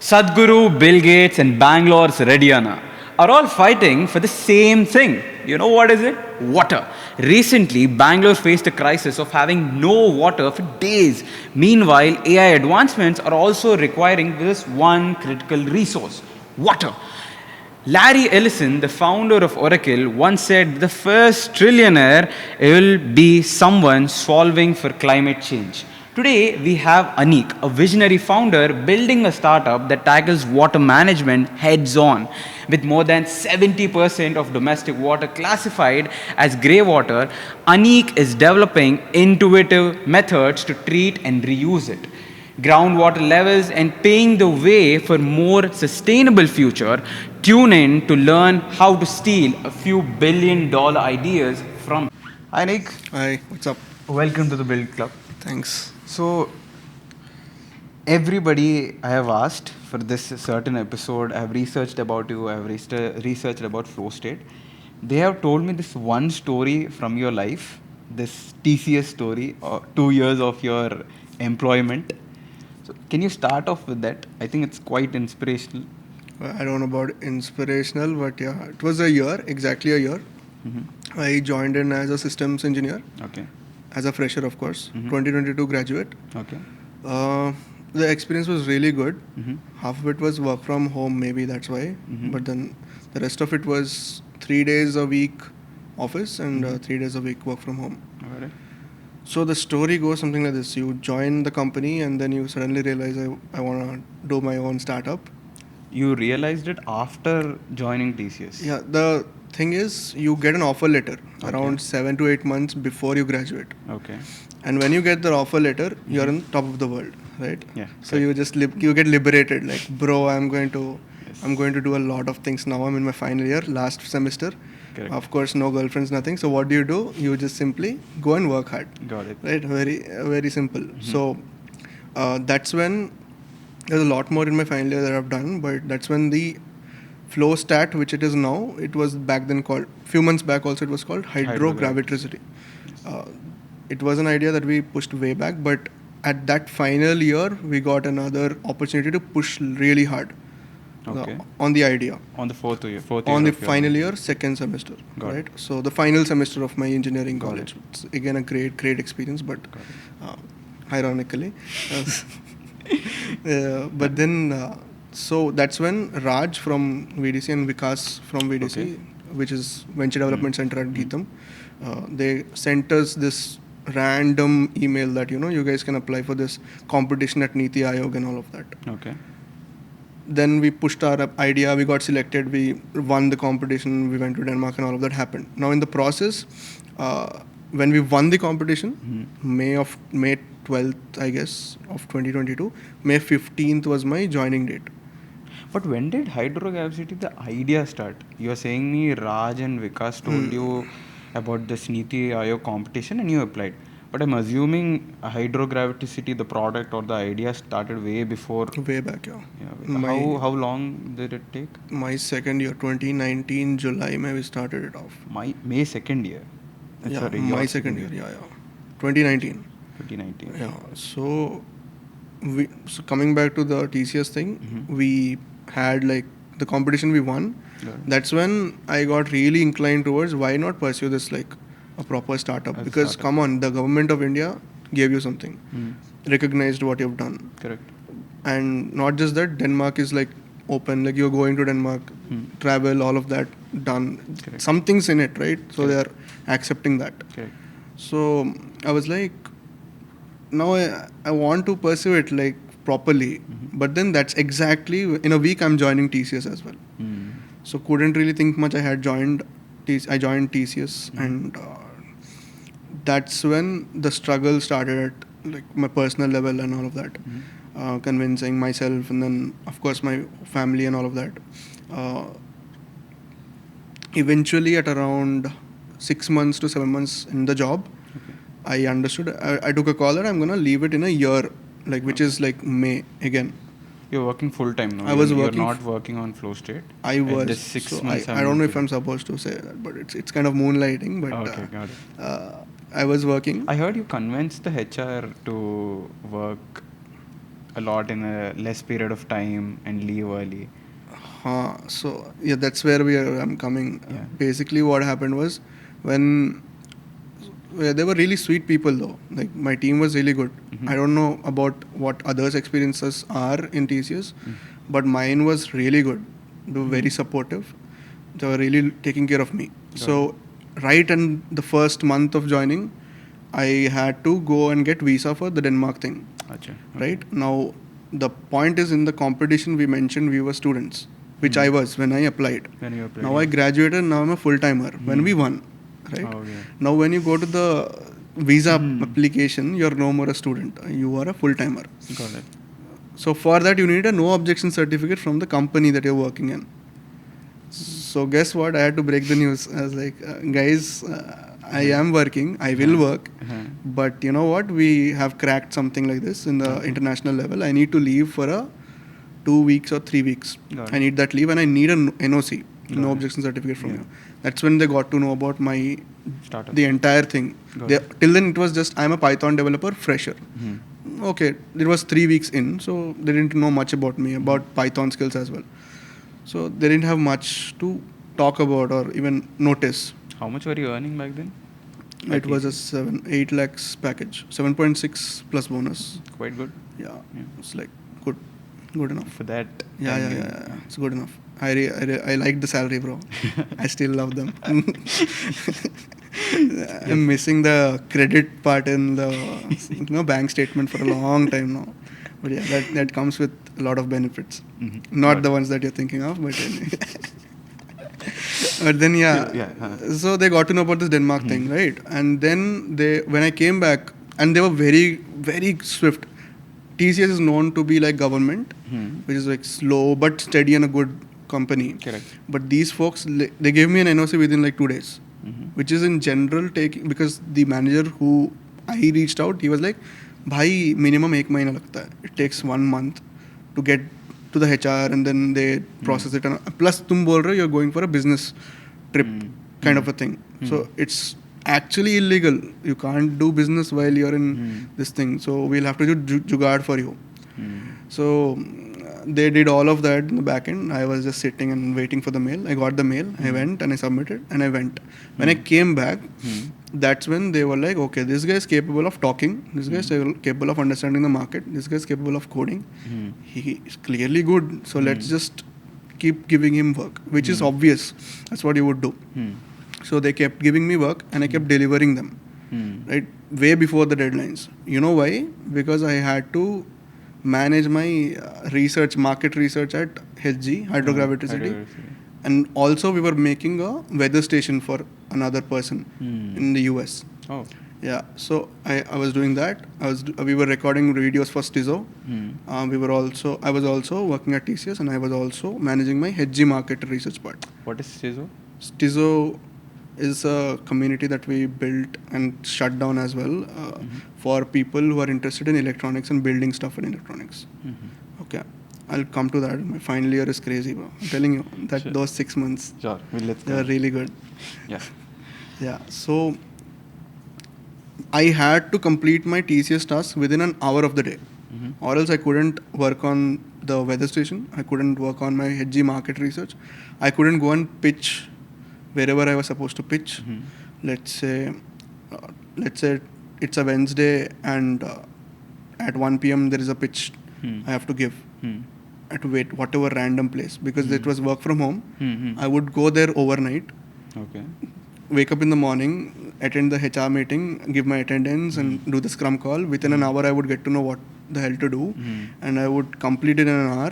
Sadhguru, Bill Gates, and Bangalore's Rediana are all fighting for the same thing. You know what is it? Water. Recently, Bangalore faced a crisis of having no water for days. Meanwhile, AI advancements are also requiring this one critical resource: water. Larry Ellison, the founder of Oracle, once said the first trillionaire will be someone solving for climate change. Today, we have Anik, a visionary founder building a startup that tackles water management heads on. With more than 70% of domestic water classified as grey water, Anik is developing intuitive methods to treat and reuse it, groundwater levels, and paving the way for more sustainable future. Tune in to learn how to steal a few $1 billion ideas from. Hi Nick, Hi, what's up? welcome to the Build Club. Thanks. So everybody I have asked for this certain episode, I have researched about you, I have researched about Flostat. They have told me this one story from your life, this TCS story, 2 years of your employment. So can you start off with that? I think it's quite inspirational. I don't know about inspirational, but yeah, it was a year, exactly a year. Mm-hmm. I joined in as a systems engineer, Okay. as a fresher, of course, Mhm. 2022 graduate. Okay. The experience was really good. Mm-hmm. Half of it was work from home, maybe that's why. Mhm. But then the rest of it was 3 days a week office and 3 days a week work from home. All right. So the story goes something like this: you join the company and then you suddenly realize I want to do my own startup. You realized it after joining TCS. Yeah, the thing is, you get an offer letter Okay. around 7 to 8 months before you graduate. Okay. And when you get the offer letter, you're on top of the world, right? Yeah. So you just you get liberated. Like, bro, I'm going Yes. to do a lot of things now. I'm in my final year, last semester. Correct. Of course, no girlfriends, nothing. So what do? You just simply go and work hard, Got it. right? Very simple. So that's when there's a lot more in my final year that I've done, but that's when the Flostat, which it is now, it was back then called, few months back also it was called Hydro-Gravitricity. It was an idea that we pushed way back, but at that final year, we got another opportunity to push really hard Okay. on the idea. On the fourth year. On the of your- final year, second semester, Got right? So the final semester of my engineering Got college. It's again a great experience, but Got ironically. But then, so that's when Raj from VDC and Vikas from VDC, Okay. which is Venture Development Center at Geetham, they sent us this random email that, you guys can apply for this competition at Niti Aayog and all of that. Okay. Then we pushed our idea, we got selected, we won the competition, we went to Denmark and all of that happened. Now in the process, when we won the competition, May 12th, I guess, of 2022, May 15th was my joining date. But when did Hydro-Gravitricity, the idea start? You're saying me Raj and Vikas told you about this Niti Aayog competition and you applied. But I'm assuming Hydro-Gravitricity, the product or the idea started way before. Way back, yeah. Yeah. How long did it take? My second year, 2019, July, May, we started it off. May second year. Yeah, Sorry, my your second year, yeah. 2019. 2019. Yeah, so coming back to the TCS thing, we had like the competition we won. Yeah. That's when I got really inclined towards why not pursue this like a proper startup, As a because startup. come on, the government of India gave you something, recognized what you've done, Correct. and not just that, Denmark is like open, like you're going to Denmark, travel, all of that done. Correct. Something's in it, right? So they are accepting that. Correct. So I was like, now I want to pursue it like properly, but then that's exactly in a week I'm joining TCS as well. So couldn't really think much. I joined TCS, and that's when the struggle started at like my personal level and all of that. Convincing myself, and then of course my family and all of that. Eventually, at around 6 months to 7 months in the job, I understood. I took a call that I'm gonna leave it in a year, like which is like May again. You're working full time now. I was You're working not working on Flostat. I was. This 6 so months. I don't know if I'm supposed to say that, but it's kind of moonlighting. But Okay, got it. I was working. I heard you convinced the HR to work a lot in a less period of time and leave early. So yeah, that's where I'm coming. Yeah. Basically, what happened was when they were really sweet people though. Like my team was really good. Mhm. I don't know about what others' experiences are in TCS, but mine was really good. They were very supportive. They were really taking care of me. So right in the first month of joining, I had to go and get visa for the Denmark thing. Acha. Right now, the point is in the competition we mentioned we were students, which I was when I applied. When you applied, Now I graduated. Now I'm a full timer. When we won, right? Oh, yeah. Now when you go to the visa application, you're no more a student. You are a full timer. Got it. So for that you need a no objection certificate from the company that you're working in. So guess what? I had to break the news. I was like, guys, I am working. I will work. But you know what? We have cracked something like this in the international level. I need to leave for 2 weeks or 3 weeks. I need that leave and I need an NOC, no objection certificate from you. That's when they got to know about my Startup. the entire thing. Till then it was just I'm a Python developer, fresher. Okay, it was 3 weeks in, so they didn't know much about me, about Python skills as well. So they didn't have much to talk about or even notice. How much were you earning back then? It was a 8 lakhs package, 7.6 plus bonus. Quite good. Yeah, it's like good enough. For that. Yeah, it's good enough. I like the salary, bro. I still love them. I'm missing the credit part in the bank statement for a long time now. But yeah, that comes with a lot of benefits. Not the ones that you're thinking of, but but then so they got to know about this Denmark thing, right? And then when I came back, and they were very, very swift. TCS is known to be like government, which is like slow but steady and a good company. Correct. But these folks, they gave me an NOC within like 2 days, which is in general because the manager who I reached out, he was like, "Bhai, minimum 1 mahina lagta hai. It takes 1 month to get to the HR and then they process it. And plus, tum bol rahe ho, you're going for a business trip kind of a thing. So it's actually illegal. You can't do business while you're in this thing. So we'll have to do jugaad for you." So they did all of that in the back end. I was just sitting and waiting for the mail. I got the mail. I went and I submitted and I went. When I came back, that's when they were like, okay, this guy is capable of talking. This guy is capable of understanding the market. This guy is capable of coding. He is clearly good. So let's just keep giving him work, which is obvious. That's what you would do. So they kept giving me work and I kept delivering them, right? Way before the deadlines. You know why? Because I had to manage my market research at HG, Hydro-Gravitricity. And also we were making a weather station for another person in the US. Oh. Yeah, so I was doing that. We were recording videos for Stizo. I was also working at TCS and I was also managing my HG market research part. What is Stizo? Stizo is a community that we built and shut down as well for people who are interested in electronics and building stuff in electronics. Okay, I'll come to that. My final year is crazy, bro. I'm telling you that those 6 months, they are really good. Yeah. So I had to complete my TCS tasks within an hour of the day, or else I couldn't work on the weather station. I couldn't work on my HG market research. I couldn't go and pitch wherever I was supposed to pitch. Let's say it's a Wednesday and at 1 p.m. there is a pitch I have to give. I have to wait whatever random place because it was work from home. I would go there overnight. Okay. Wake up in the morning, attend the HR meeting, give my attendance and do the scrum call. Within an hour I would get to know what the hell to do and I would complete it in an hour.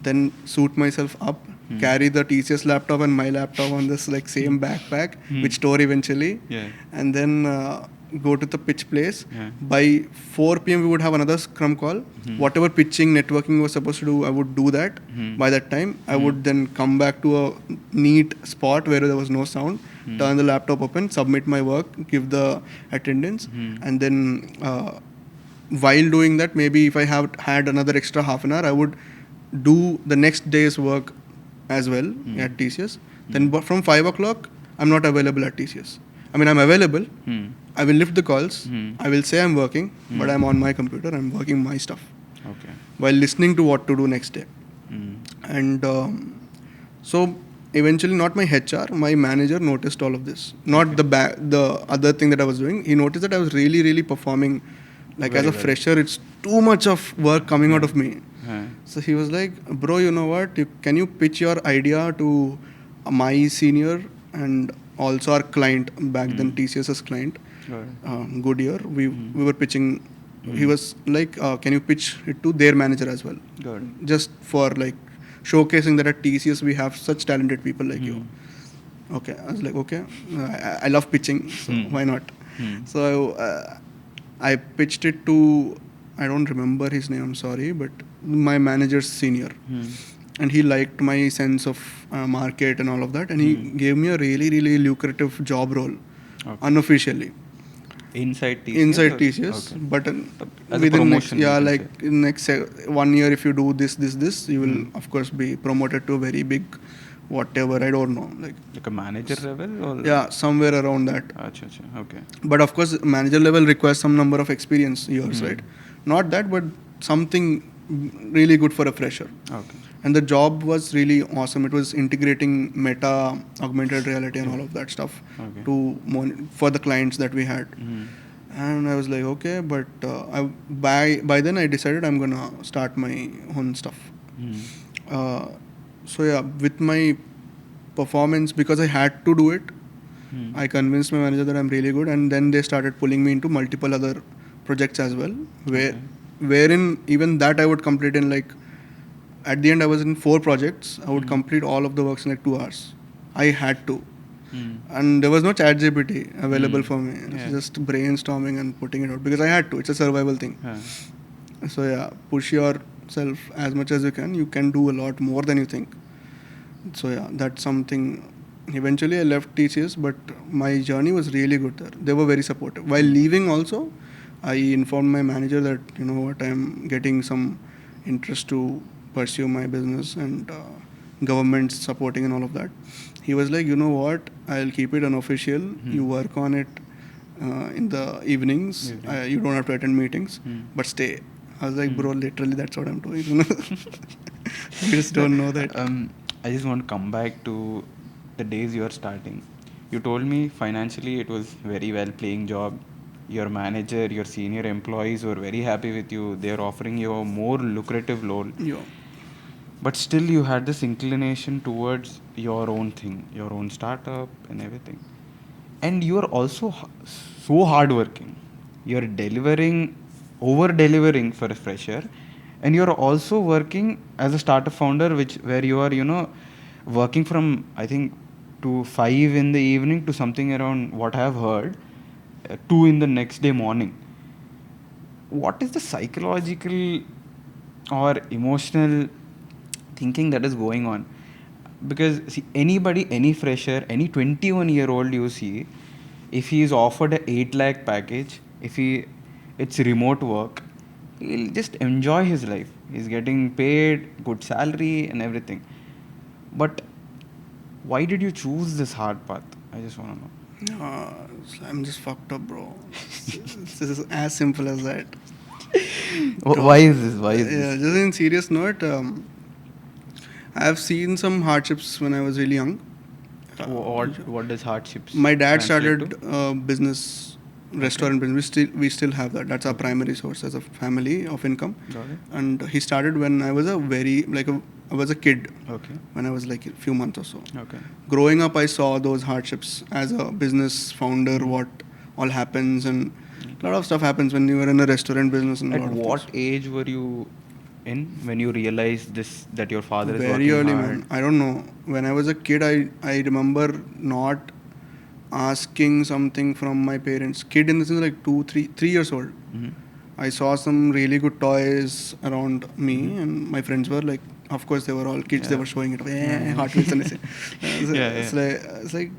Then suit myself up, carry the TCS laptop and my laptop on this like same backpack which store eventually, and then go to the pitch place. By 4 p.m. we would have another scrum call. Whatever pitching, networking was supposed to do, I would do that. By that time I would then come back to a neat spot where there was no sound, turn the laptop open, submit my work, give the attendance, and then while doing that, maybe if I have had another extra half an hour, I would do the next day's work as well at TCS. Then from 5 o'clock, I'm not available at TCS. I mean, I'm available. I will lift the calls. I will say I'm working, but I'm on my computer. I'm working my stuff. Okay. while listening to what to do next day. Mm. And so eventually, not my HR, my manager noticed all of this. Not the other thing that I was doing. He noticed that I was really performing. Like as Very a well. fresher, it's too much of work coming out of me. Huh. So he was like, "Bro, you know what? Can you pitch your idea to my senior and also our client back then, TCS's client, Got it. Goodyear? We were pitching. He was like, can you pitch it to their manager as well? Got it. Just for like showcasing that at TCS we have such talented people like you." Okay, I was like, okay, I love pitching, so why not? So I pitched it to, I don't remember his name, I'm sorry, but my manager's senior. And he liked my sense of market and all of that, and he gave me a really lucrative job role, Okay. unofficially. Inside TCS? Inside or- TCS, Okay. but As a within next, promotion, you can like say. in next 1 year, if you do this, you will of course be promoted to a very big, whatever, I don't know, like Like a manager level? Or? yeah, somewhere around that. Acha, okay. But of course, manager level requires some number of experience years, right? Not that, but something really good for a fresher. Okay. And the job was really awesome. It was integrating meta, augmented reality, and all of that stuff Okay. to for the clients that we had. And I was like, okay, but by then I decided I'm gonna start my own stuff. So yeah, with my performance, because I had to do it, I convinced my manager that I'm really good, and then they started pulling me into multiple other projects as well, wherein even that I would complete in like, at the end I was in 4 projects. I would complete all of the works in like 2 hours. I had to. And there was no chat GPT available for me. It's just brainstorming and putting it out because I had to. It's a survival thing. So yeah, push yourself as much as you can. You can do a lot more than you think. So yeah, that's something. Eventually I left TCS, but my journey was really good there. They were very supportive. While leaving also, I informed my manager that, you know what, I'm getting some interest to pursue my business, and government supporting and all of that. He was like, you know what, I'll keep it unofficial. You work on it in the evenings. You don't have to attend meetings, but stay. I was like, bro, literally that's what I'm doing. You just don't know that. I just want to come back to the days you are starting. You told me financially it was very well paying job. Your manager, your senior employees were very happy with you. They are offering you a more lucrative role. Yeah. But still you had this inclination towards your own thing, your own startup and everything. And you are also so hardworking. You are delivering, over delivering for a fresher, and you are also working as a startup founder, where you are, working from I think to 5 in the evening to something around what I have heard, 2 in the next day morning. What is the psychological or emotional thinking that is going on? Because see, anybody, any fresher, any 21-year-old you see, if he is offered a 8 lakh package, it's remote work, he'll just enjoy his life. He's getting paid good salary and everything. But why did you choose this hard path? I just want to know. I'm just fucked up, bro. This is as simple as that. Why is this? Why is Yeah, this? just in serious note, I have seen some hardships when I was really young. What does hardships? My dad translate started to? business, restaurant business. We still have that. That's our primary source as a family of income. Got it. And he started when I was I was a kid. Okay. When I was like a few months or so. Okay. Growing up, I saw those hardships as a business founder. What all happens, and a lot of stuff happens when you are in a restaurant business. And a At lot of what things. age were you in when you realized that your father is Very working early, hard? man. I don't know. When I was a kid, I remember not asking something from my parents. Kid in the sense like 3 years old. I saw some really good toys around me, and my friends were like, of course, they were all kids. They were showing it. Hot Wheels and it's like,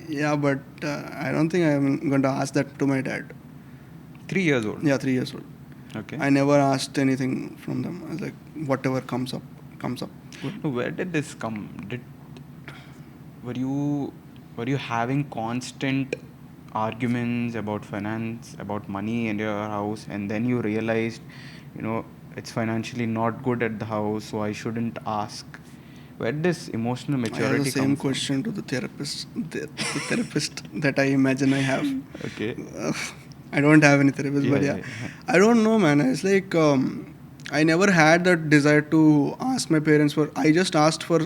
yeah, but I don't think I'm going to ask that to my dad. 3 years old. Yeah, 3 years old. Okay. I never asked anything from them. I was like, whatever comes up, comes up. Good. Where did this come? Were you having constant arguments about finance, about money in your house, and then you realized, it's financially not good at the house, so I shouldn't ask. Where does emotional I have maturity the come same from? question to the therapist that I imagine I have. Okay. I don't have any therapist, but yeah. Yeah. I don't know, man. It's like I never had that desire to ask my parents for. I just asked for,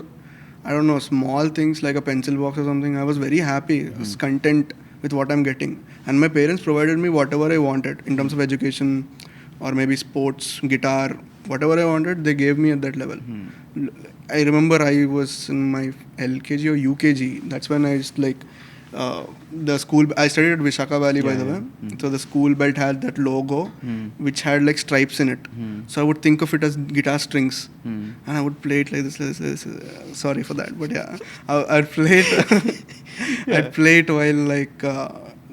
I don't know, small things like a pencil box or something. I was very happy, I was content with what I'm getting, and my parents provided me whatever I wanted in terms of education, or maybe sports, guitar, whatever I wanted. They gave me at that level. I remember I was in my LKG or UKG. That's when I just like the school. I studied at Vishaka Valley, by the way. So the school belt had that logo, which had like stripes in it. So I would think of it as guitar strings, and I would play it like this. Sorry for that, but yeah, I'd play it. I'd play it while like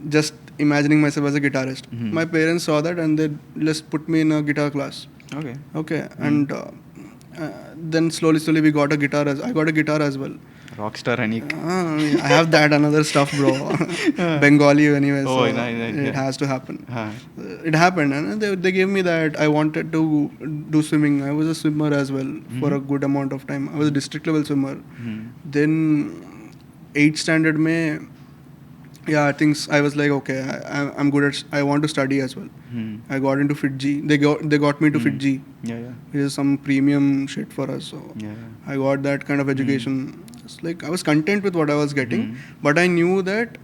just imagining myself as a guitarist. My parents saw that and they just put me in a guitar class. Okay, and then slowly we got a guitar. I got a guitar as well. Rockstar Anik. I have that another stuff, bro. Bengali anyway, Oh, so nice, it yeah. has to happen. Huh. It happened, and they gave me that. I wanted to do swimming. I was a swimmer as well for a good amount of time. I was a district level swimmer. Then 8th standard mein, yeah, I think I was like, okay, I'm good at. I want to study as well. I got into FitG. They got me to FitG. Yeah. Which is some premium shit for us. So Yeah. I got that kind of education. It's like I was content with what I was getting, but I knew that,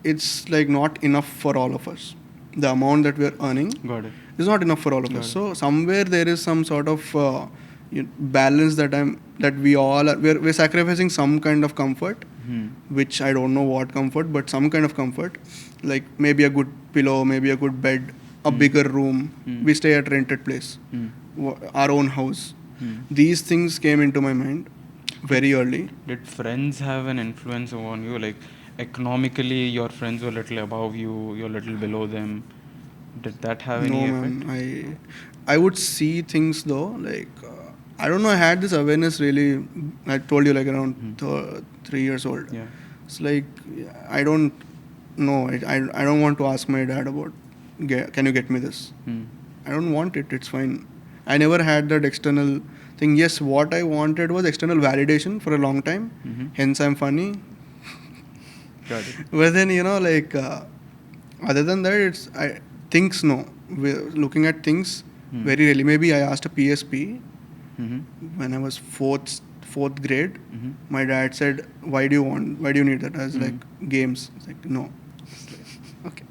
it's like not enough for all of us. The amount that we are earning Got it. is not enough for all of us. So somewhere there is some sort of balance that we all are. We're sacrificing some kind of comfort, which I don't know what comfort, but some kind of comfort, like maybe a good pillow, maybe a good bed, a bigger room. We stay at rented place, our own house. These things came into my mind very early. Did friends have an influence on you? Like economically, your friends were a little above you, you're a little below them. Did that have any No, effect? man. I would see things though, like I don't know. I had this awareness really. I told you like around 3 years old. Yeah. It's like I don't know. I don't want to ask my dad about. Can you get me this? I don't want it. It's fine. I never had that external thing. Yes, what I wanted was external validation for a long time. Hence, I'm funny. Got it. But then other than that, things no. We're looking at things very really. Maybe I asked a PSP when I was fourth grade. My dad said, "Why do you need that?" I was like, "Games." It's like, no. It's like, okay,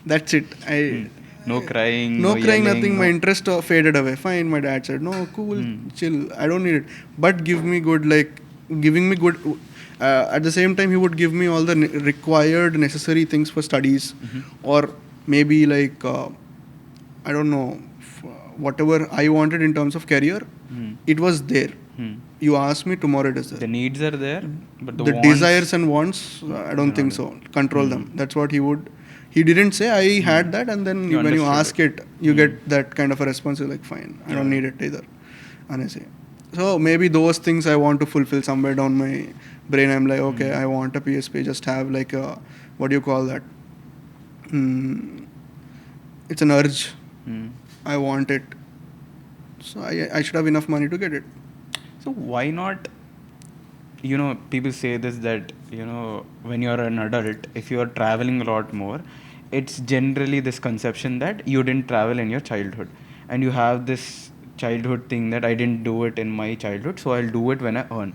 that's it. No crying. No crying, yelling, nothing. no. My interest faded away. Fine. My dad said, "No, cool, chill. I don't need it." But giving me good. At the same time, he would give me all the required necessary things for studies, or maybe like I don't know, whatever I wanted in terms of career. It was there. You ask me, tomorrow it is there. The needs are there, but the The wants, desires and wants, I don't think so. Control them. That's what he would. He didn't say I had that, and then You when you understood ask it, you get that kind of a response. You're like, fine, I don't need it either. And I say, so maybe those things I want to fulfill somewhere down my brain. I'm like, okay, I want a PSP. Just have like a, what do you call that? It's an urge. I want it. So I should have enough money to get it. So why not? People say this, that when you're an adult, if you're traveling a lot more, it's generally this conception that you didn't travel in your childhood, and you have this childhood thing that I didn't do it in my childhood, so I'll do it when I earn.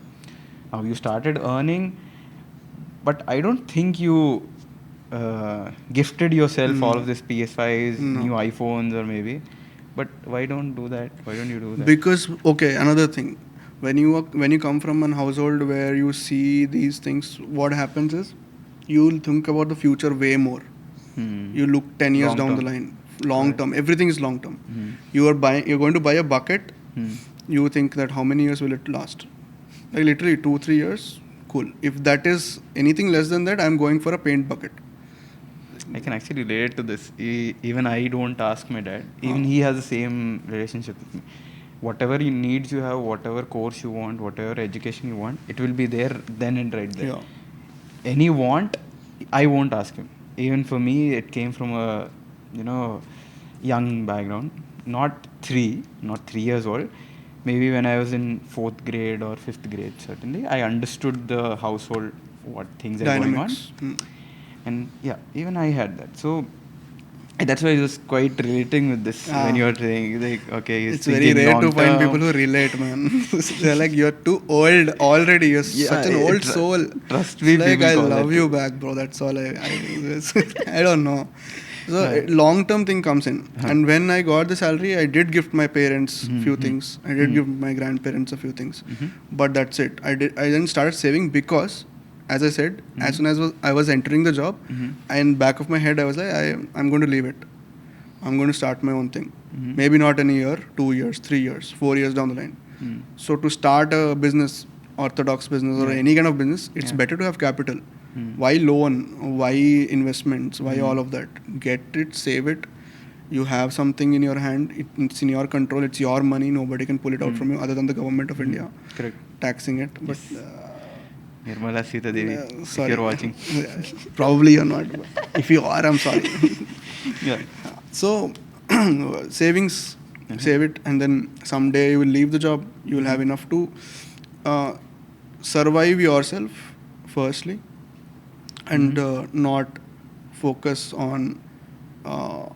Now you started earning, but I don't think you gifted yourself all of this PS5s, new iPhones, or maybe. But why don't do that? Why don't you do that? Because another thing, when you come from an household where you see these things, what happens is you'll think about the future way more. You look 10 years Long down term. the line, long term. Everything is long term. You're going to buy a bucket. You think that how many years will it last? Like literally 2-3 years. Cool. If that is anything less than that, I'm going for a paint bucket. I can actually relate to this. Even I don't ask my dad. Even he has the same relationship with me. Whatever needs you have, whatever course you want, whatever education you want, it will be there then and right there. Yeah. Any want, I won't ask him. Even for me, it came from a young background. not 3 years old. Maybe when I was in 4th grade or 5th grade, certainly, I understood the household, what things are going on. Dynamics. And yeah, even I had that. So that's why I was quite relating with this when Ah. you were saying, like, okay, he's It's very thinking rare long to find term. people who relate, man. They're like, you're too old already. You're Yeah, such an old soul. trust It's me, like, people I call love that you too. back, bro. That's all I don't know. So Yeah. long term thing comes in. Huh. And when I got the salary, I did gift my parents few Mhm. things. I did Mhm. give my grandparents a few things. Mhm. But that's it. I then started saving because, as I said, as soon as I was entering the job, Mhm. in back of my head, I was like, I'm going to leave it. I'm going to start my own thing. Mhm. Maybe not in a year, 2 years, 3 years, 4 years down the line. Mm. So to start a business, orthodox business or Yeah. any kind of business, it's Yeah. better to have capital. Mm. Why loan? Why investments? Why Mm. all of that? Get it, save it. You have something in your hand. It's in your control. It's your money. Nobody can pull it out Mm. from you other than the government of India Correct. taxing it. But Yes. Nirmala Sita Devi, if sorry, you're watching. probably you're not. If you are, I'm sorry. Yeah. So, savings, save it, and then someday you will leave the job. You will have enough to uh, survive yourself, firstly, and not focus on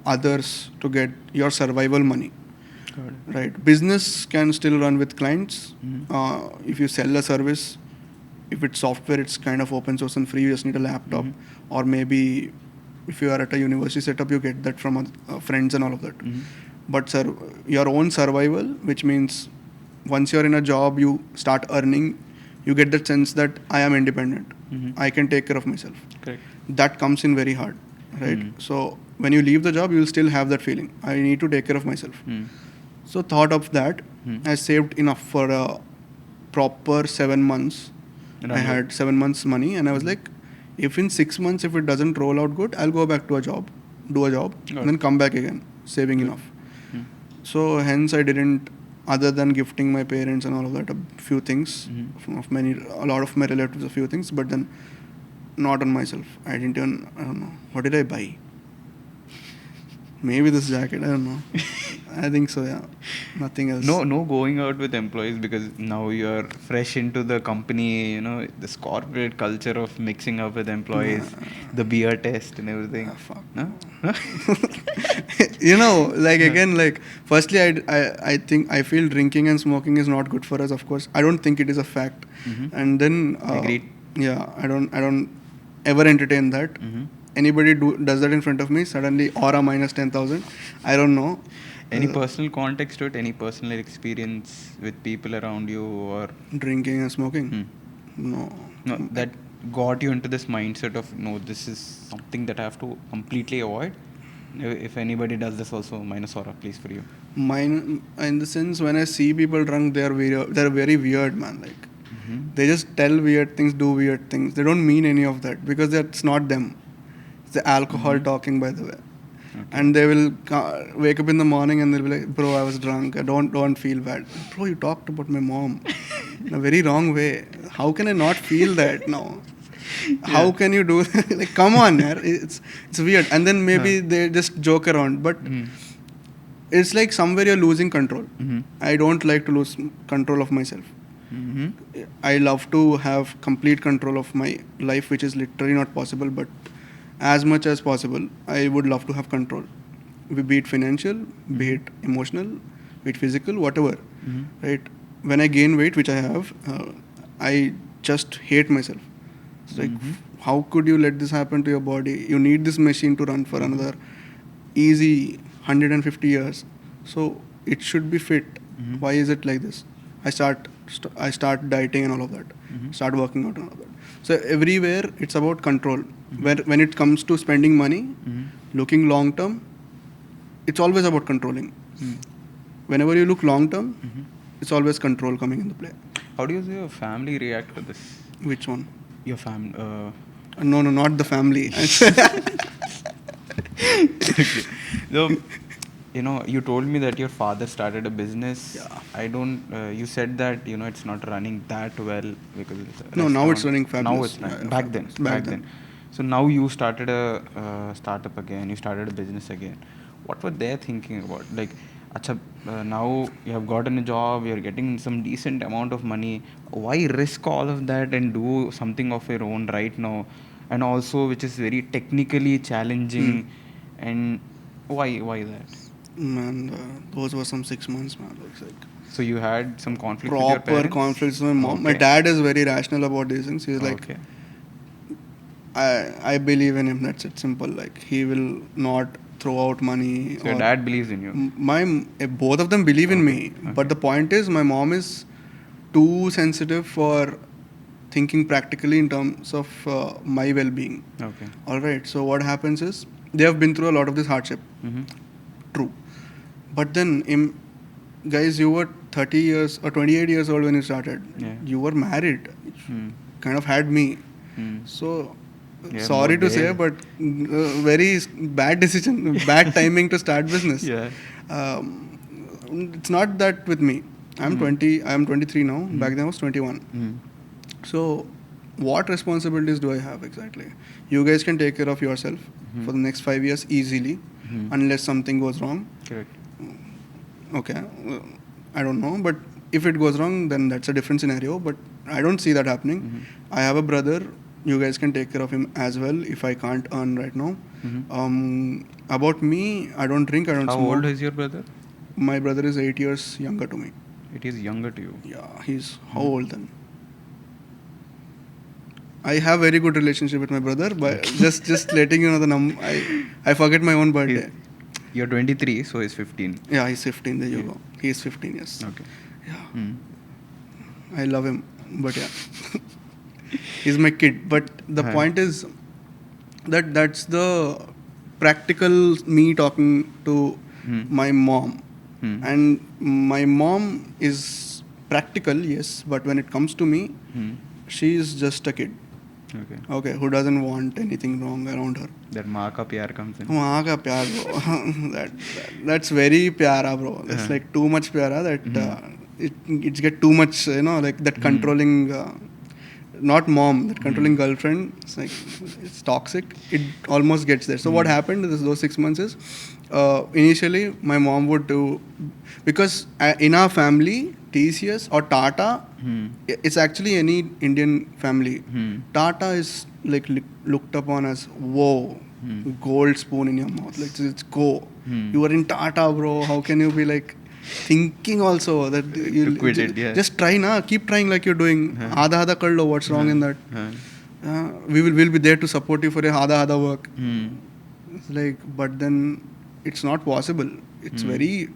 others to get your survival money. Got it. Right? Business can still run with clients. If you sell a service, if it's software, it's kind of open source and free. You just need a laptop, or maybe if you are at a university setup, you get that from friends and all of that. But your own survival, which means once you're in a job, you start earning, you get that sense that I am independent. I can take care of myself. Correct. That comes in very hard, right? So when you leave the job, you will still have that feeling. I need to take care of myself. So thought of that, I saved enough for a proper 7 months. I had 7 months money, and I was like, if in 6 months, if it doesn't roll out good, I'll go back to a job, do a job, and then come back again, saving enough. So hence I didn't, other than gifting my parents and all of that, a few things, a lot of my relatives, a few things, but then not on myself. I didn't even, I don't know, what did I buy? Maybe this jacket, I don't know. I think so, yeah. Nothing else. No going out with employees, because now you're fresh into the company, this corporate culture of mixing up with employees, the beer test and everything. Fuck. No? Again, firstly, I think, I feel drinking and smoking is not good for us, of course. I don't think it is a fact. And then, Agreed. Yeah, I don't ever entertain that. Anybody does that in front of me, suddenly aura minus 10,000. I don't know. Any personal context to it? Any personal experience with people around you, or Drinking and smoking? No. no, that got you into this mindset of, no, this is something that I have to completely avoid? If anybody does this also, minus aura, please, for you. Mine, in the sense, when I see people drunk, they're very weird, man. They just tell weird things, do weird things. They don't mean any of that, because that's not them. It's the alcohol talking, by the way. Okay. And they will wake up in the morning and they'll be like, bro, I was drunk. Don't feel bad. Bro, you talked about my mom in a very wrong way. How can I not feel that now? How can you do that? Like, come on, yaar. It's weird. And then maybe they just joke around. But it's like somewhere you're losing control. I don't like to lose control of myself. I love to have complete control of my life, which is literally not possible, but as much as possible, I would love to have control. Be it financial, be it emotional, be it physical, whatever. Right? When I gain weight, which I have, I just hate myself. It's like, how could you let this happen to your body? You need this machine to run for another easy 150 years. So it should be fit. Why is it like this? I start dieting and all of that. Start working out and all of that. So everywhere it's about control. When it comes to spending money, looking long term, it's always about controlling. Whenever you look long term, it's always control coming into play. How do your family react to this? Which one? Your family. No, not the family. So, you told me that your father started a business. Yeah. I don't. You said that it's not running that well because it's a No, now restaurant. it's running fabulous. Now it's running. Yeah, Back then. So now you started a startup again. You started a business again. What were they thinking about? Like, Acha, now you have gotten a job, you're getting some decent amount of money. Why risk all of that and do something of your own right now? And also, which is very technically challenging. And why that? Man, those were some 6 months, man. Like So you had some conflict with your proper parents? conflicts with my mom. My Okay. dad is very rational about these things. He's like, Okay. I believe in him. That's it. Simple. Like he will not throw out money. So your or dad believes in you. both of them believe in Okay, me. okay. But the point is, my mom is too sensitive for thinking practically in terms of my well-being. Okay. All right. So what happens is they have been through a lot of this hardship. Mm-hmm. True. But then, guys, you were 30 years or 28 years old when you started. Yeah. You were married. Hmm. Kind of had me. Hmm. So, Yeah, sorry both to say, there. but very bad decision, bad timing to start business. Yeah. It's not that with me. I'm 20. I'm 23 now. Back then I was 21. Hmm. So, what responsibilities do I have exactly? You guys can take care of yourself for the next 5 years easily, unless something goes wrong. Correct. Okay, I don't know, but if it goes wrong, then that's a different scenario. But I don't see that happening. I have a brother. You guys can take care of him as well if I can't earn right now. About me, I don't drink. I don't How smoke. old is your brother? My brother is 8 years younger to me. It is younger to you. Yeah, he's how old then? I have very good relationship with my brother, but just letting you know the number. I forget my own birthday. You're 23, so he's 15. Yeah, he's 15. There you go. He's 15 years. Okay. Yeah, Hmm. I love him, but yeah, he's my kid. But the point is that that's the practical me talking to my mom, and my mom is practical, yes, but when it comes to me, she's just a kid. Okay. Okay, who doesn't want anything wrong around her? That maa ka pyar comes in. वहाँ का प्यार bro. That's very प्यारा bro. That's like too much प्यारा that it's get too much, like that controlling, not mom, that controlling girlfriend. It's like it's toxic. It almost gets there. So what happened those 6 months is initially my mom would do, because in our family TCS or Tata, it's actually any Indian family. Tata is like looked upon as whoa, gold spoon in your mouth. Like it's go. You are in Tata, bro. How can you be like thinking also that you quit it, yeah. just try na, keep trying like you're doing. Aadha kar lo. What's wrong in that? We'll be there to support you for your aadha work. It's like, but then it's not possible. It's very,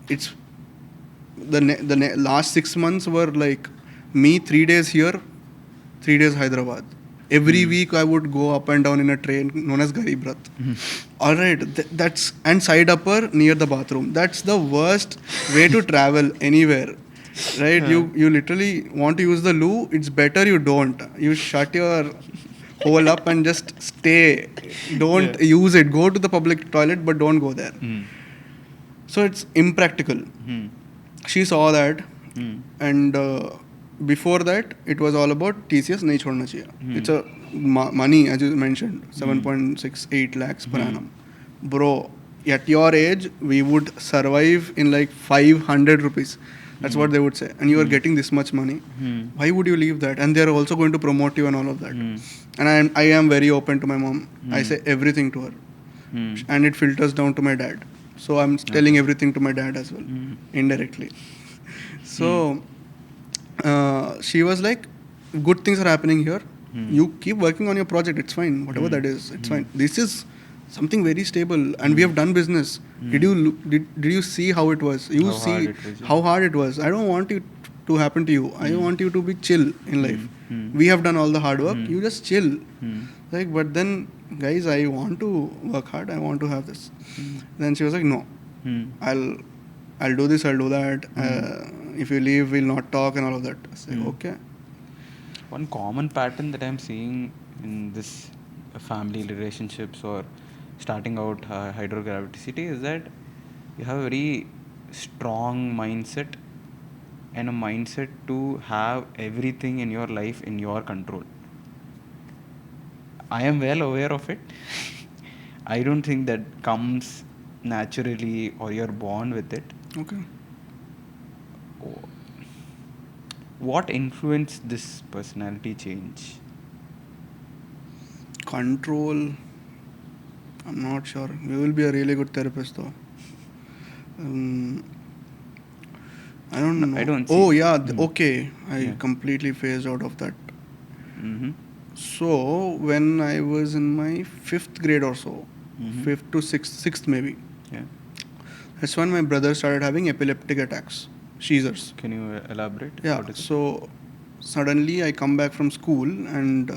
it's the last 6 months were like me 3 days here, 3 days Hyderabad. Every week I would go up and down in a train known as Garib Rath. All right, that's and side upper near the bathroom. That's the worst way to travel anywhere. Right? You literally want to use the loo. It's better you don't. You shut your hole up and just stay. Don't use it. Go to the public toilet, but don't go there. So it's impractical. She saw that, and before that, it was all about TCS nahi chhodna chahiye. It's a money, as you mentioned, 7.68 lakhs per annum. Bro, at your age, we would survive in like 500 rupees. That's what they would say. And you are getting this much money. Why would you leave that? And they are also going to promote you and all of that. And I am very open to my mom. I say everything to her. And it filters down to my dad. So I'm telling everything to my dad as well, indirectly. So she was like, good things are happening here. You keep working on your project. It's fine. Whatever that is, it's fine. This is something very stable, and we have done business. Did you see how it was? You How see hard it was, yeah. how hard it was. I don't want it to happen to you. I want you to be chill in life. We have done all the hard work. You just chill. Like, but then, guys, I want to work hard. I want to have this. Then she was like, no, I'll do this. I'll do that. If you leave, we'll not talk and all of that. I say, okay. One common pattern that I'm seeing in this family relationships or starting out Hydro-Gravitricity is that you have a very strong mindset and a mindset to have everything in your life in your control. I am well aware of it. I don't think that comes naturally or you're born with it. Okay. What influenced this personality change? Control. I'm not sure. You will be a really good therapist though. I don't No, know. I don't Oh see. yeah. Okay. I Yeah. completely phased out of that. Mm-hmm. So when I was in my 5th grade or so, Mm-hmm. 5th to 6th maybe, Yeah. that's when my brother started having epileptic attacks, seizures. Can you elaborate? Yeah. What is it? So suddenly I come back from school and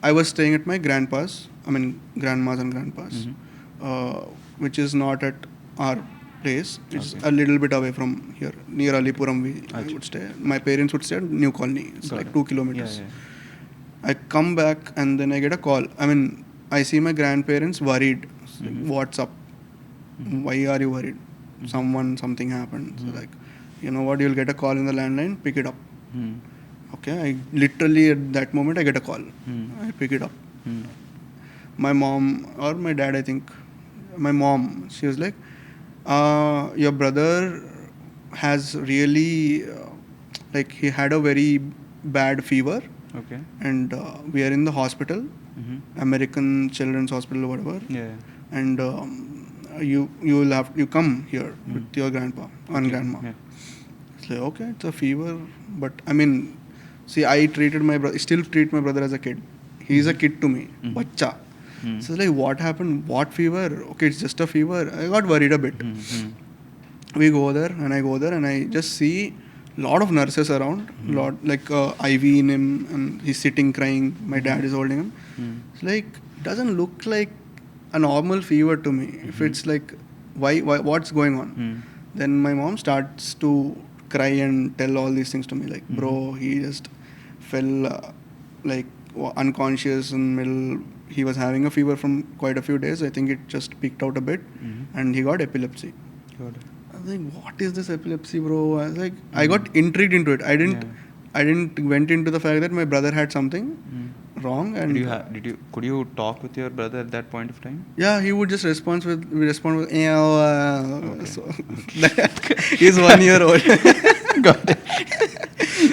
I was staying at my grandpa's. I mean grandma's and grandpa's, Mhm. which is not at our place. It's Okay. a little bit away from here, near Alipuram. I Achha. would stay. My parents would stay at New Colony. It's Got like it. 2 kilometers. Yeah, I come back and then I get a call. I mean, I see my grandparents worried. It's like, Mhm. what's up? Mhm. Why are you worried? Something happened. So Mhm. like, you know what? You'll get a call in the landline. Pick it up. Hmm. Okay. I literally at that moment I get a call. Hmm. I pick it up. Hmm. My mom or my dad, I think. My mom. She was like, your brother has really like he had a very bad fever Okay. and we are in the hospital, Mm-hmm. American Children's Hospital or whatever, Yeah. and you will have you come here with your grandpa and Okay. grandma. Yeah. It's like okay, it's a fever, but I mean, see, I treated my brother, still treat my brother as a kid. He's a kid to me, bacha. Mm. So it's like, what happened? What fever? Okay, it's just a fever. I got worried a bit. Mm-hmm. We go there and I go there and I just see lot of nurses around, lot like IV in him, and he's sitting crying. My dad is holding him. It's like doesn't look like a normal fever to me. If it's like why what's going on? Then my mom starts to cry and tell all these things to me like, bro, he just fell like unconscious in middle. He was having a fever from quite a few days. I think it just peaked out a bit, and he got epilepsy. Got it. I was like, what is this epilepsy, bro? I was like, I got intrigued into it. I didn't went into the fact that my brother had something wrong, and Could you talk with your brother at that point of time? yeah, he would just respond with yeah. Okay. So he's 1 year old. Got it.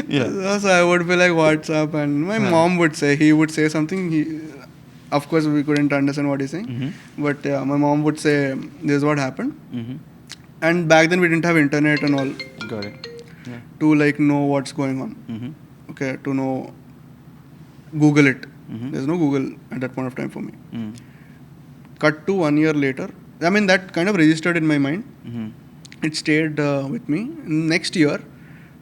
Yeah. So I would be like, what's up? And my mom would say, he would say something. Of course, we couldn't understand what he's saying, but my mom would say, this is what happened. Mm-hmm. And back then we didn't have internet and all Got it. Yeah. to like know what's going on. Mm-hmm. Okay, to know, Google it. Mhm. There's no Google at that point of time for me. Mm. Cut to 1 year later. I mean, that kind of registered in my mind. Mm-hmm. It stayed with me. Next year,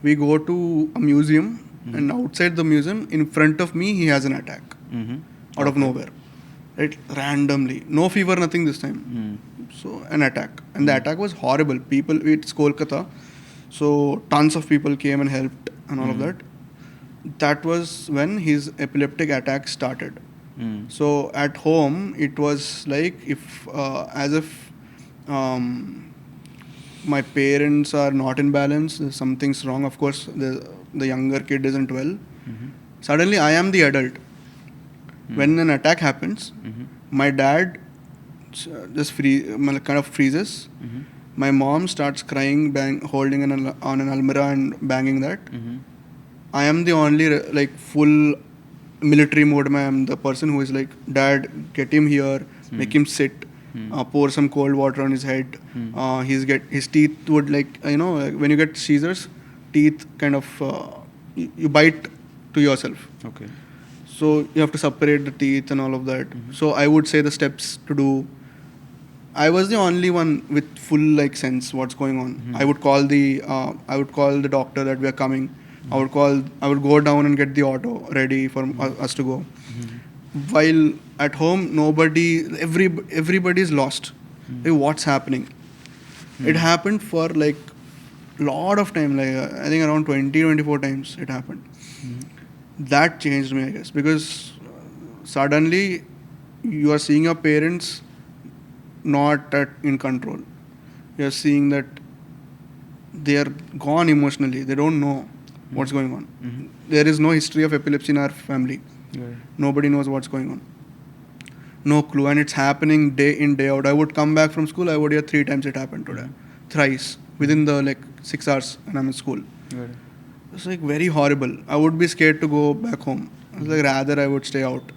we go to a museum, and outside the museum, in front of me, he has an attack Mm-hmm. out of nowhere. Right? Randomly. No fever, nothing this time. So, an attack. And the attack was horrible. It's Kolkata. So, tons of people came and helped and all of that. That was when his epileptic attack started. So, at home, it was like as if my parents are not in balance, something's wrong. Of course, the younger kid isn't well. Suddenly, I am the adult. When an attack happens, my dad just kind of freezes. My mom starts crying, holding on an almirah and banging that. I am the only like full military mode. I am the person who is like, Dad, get him here, make him sit, pour some cold water on his head. His teeth would like when you get seizures, teeth kind of you bite to yourself. Okay. So you have to separate the teeth and all of that. So I would say the steps to do. I was the only one with full like sense what's going on. I would call the doctor that we are coming. I would go down and get the auto ready for us to go. While at home, everybody is lost. Hey, what's happening? It happened for like lot of time, like I think around 24 times it happened. That changed me, I guess, because suddenly you are seeing your parents not in control. You are seeing that they are gone emotionally. They don't know what's going on. There is no history of epilepsy in our family. Nobody knows what's going on. No clue. And it's happening day in, day out. I would come back from school, I would hear 3 times it happened today. Thrice. Within the like 6 hours when I'm in school. Got it. It's like very horrible. I would be scared to go back home. It's like rather I would stay out.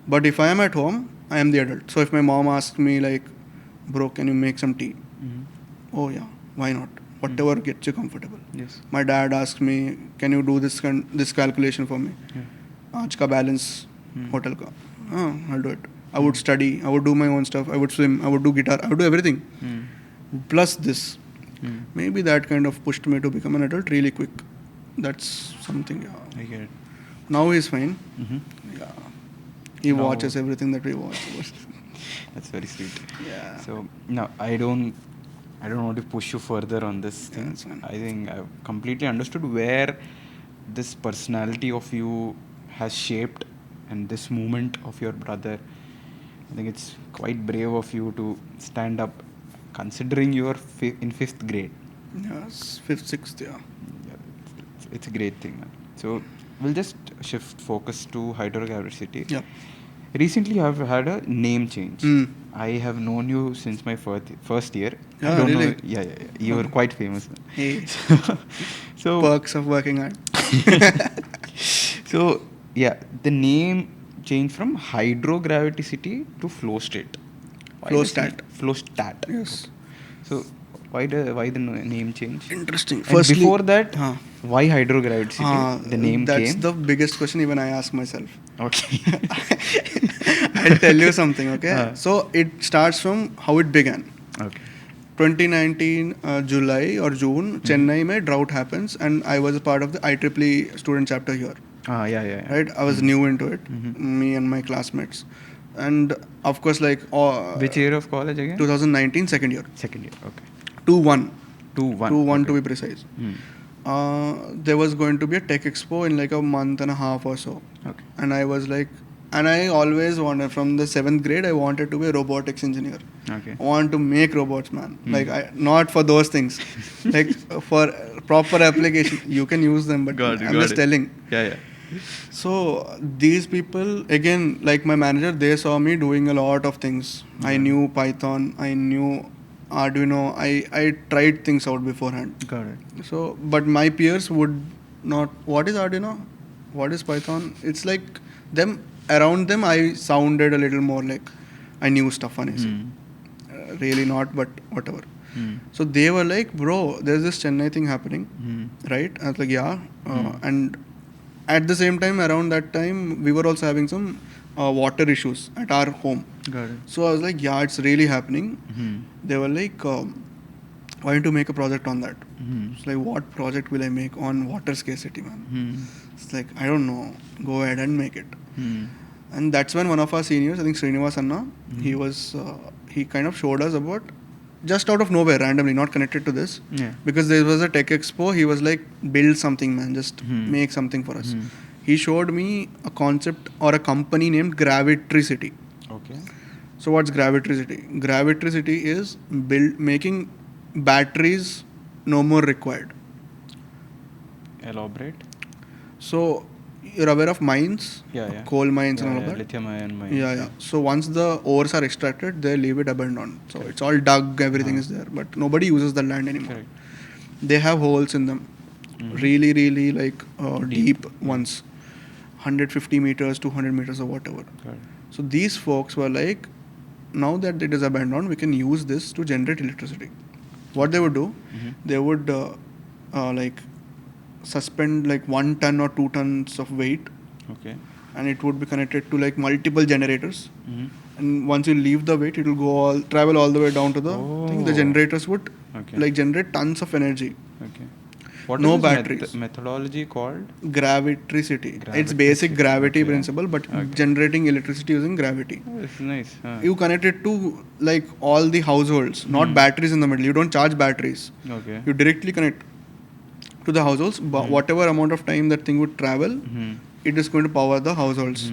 But if I am at home, I am the adult. So if my mom asks me like, bro, can you make some tea? Oh yeah, why not? Whatever gets you comfortable. Yes. My dad asked me, can you do this calculation for me? Aaj ka balance hotel ka. Oh, I'll do it. I would study. I would do my own stuff. I would swim. I would do guitar. I would do everything. Plus this. Maybe that kind of pushed me to become an adult really quick. That's something. Yeah. I get it. Now he's fine. Yeah. He Now- watches everything that we watch. That's very sweet. Yeah. So no, I don't want to push you further on this thing. that's fine. I think I've completely understood where this personality of you has shaped and this movement of your brother. I think it's quite brave of you to stand up, considering you're in 5th grade. Yes, 5th, 6th, yeah. Yeah, it's a great thing, man. So we'll just shift focus to Hydro-Gravitricity. Yeah. Recently, I've had a name change. I have known you since my first year. I Yeah, don't really? know. Yeah. You were quite famous. Hey, So, perks of working hard. so yeah, the name changed from Hydro-Gravitricity to Flostat. Why this Flostat. name? Flostat. Yes. So why the name change? Interesting. And Firstly, before that, Huh. why Hydro-Gravitricity? The name that's came. the biggest question even I ask myself. Okay. I'll tell you something, okay? Huh. So it starts from how it began. Okay. 2019 July or June, Chennai mein drought happens, and I was a part of the IEEE student chapter here. Yeah. Right? I was new into it, me and my classmates. And of course, like Which year of college again? 2019, second year. Second year. Okay. 2-1. 2-1. 2-1 to okay. be precise. Hmm. There was going to be a tech expo in like a month and a half or so. Okay. And I was like, and I always wanted, from the 7th grade, I wanted to be a robotics engineer. Okay. I want to make robots, man. Like, not for those things. Like, for proper application, you can use them, but Got it, I'm got just it. telling. Yeah. So, these people, again, like my manager, they saw me doing a lot of things. I knew Python, I knew Arduino, I tried things out beforehand. Got it. So, but my peers would not. What is Arduino? What is Python? It's like them, around them, I sounded a little more like I knew stuff on it. Really not, but whatever. So they were like, bro, there's this Chennai thing happening, right? I was like, yeah. And at the same time, around that time, we were also having some water issues at our home. Got it. So I was like, yeah, it's really happening. They were like, why don't you make a project on that? It's like, what project will I make on water scarcity, man? It's like, I don't know. Go ahead and make it. And that's when one of our seniors, I think Srinivas Anna, he kind of showed us about, just out of nowhere, randomly, not connected to this. Yeah. Because there was a tech expo, he was like, build something, man, just make something for us. He showed me a concept or a company named Gravitricity. Okay. So what's Gravitricity? Gravitricity is making batteries no more required. Elaborate. So you're aware of mines? Yeah. Coal mines and all of that? Lithium ion mines. Yeah. So once the ores are extracted, they leave it abandoned. So it's all dug, everything is there. But nobody uses the land anymore. Correct. They have holes in them. Really, really like deep ones. 150 meters, 200 meters or whatever. Got it. So these folks were like, now that it is abandoned, we can use this to generate electricity. What they would do, they would like suspend like 1 ton or 2 tons of weight, Okay. and it would be connected to like multiple generators. And once you leave the weight, it will go travel all the way down to the thing. The Oh. generators would Okay. like generate tons of energy. Okay. What No is this batteries. methodology called? Gravitricity. It's basic gravity Okay. principle, but Okay. generating electricity using gravity. Oh, it's nice. You connect it to like all the households, not batteries in the middle. You don't charge batteries. Okay. You directly connect to the households. But whatever amount of time that thing would travel, it is going to power the households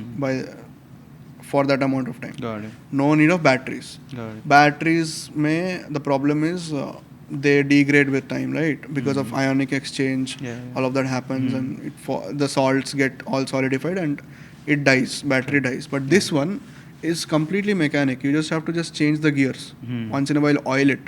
for that amount of time. Got it. No need of batteries. Got it. Batteries, the problem is they degrade with time, right? Because of ionic exchange, Yeah. all of that happens, and the salts get all solidified and it dies. Battery dies. But this one is completely mechanic. You just have to just change the gears. Once in a while, oil it.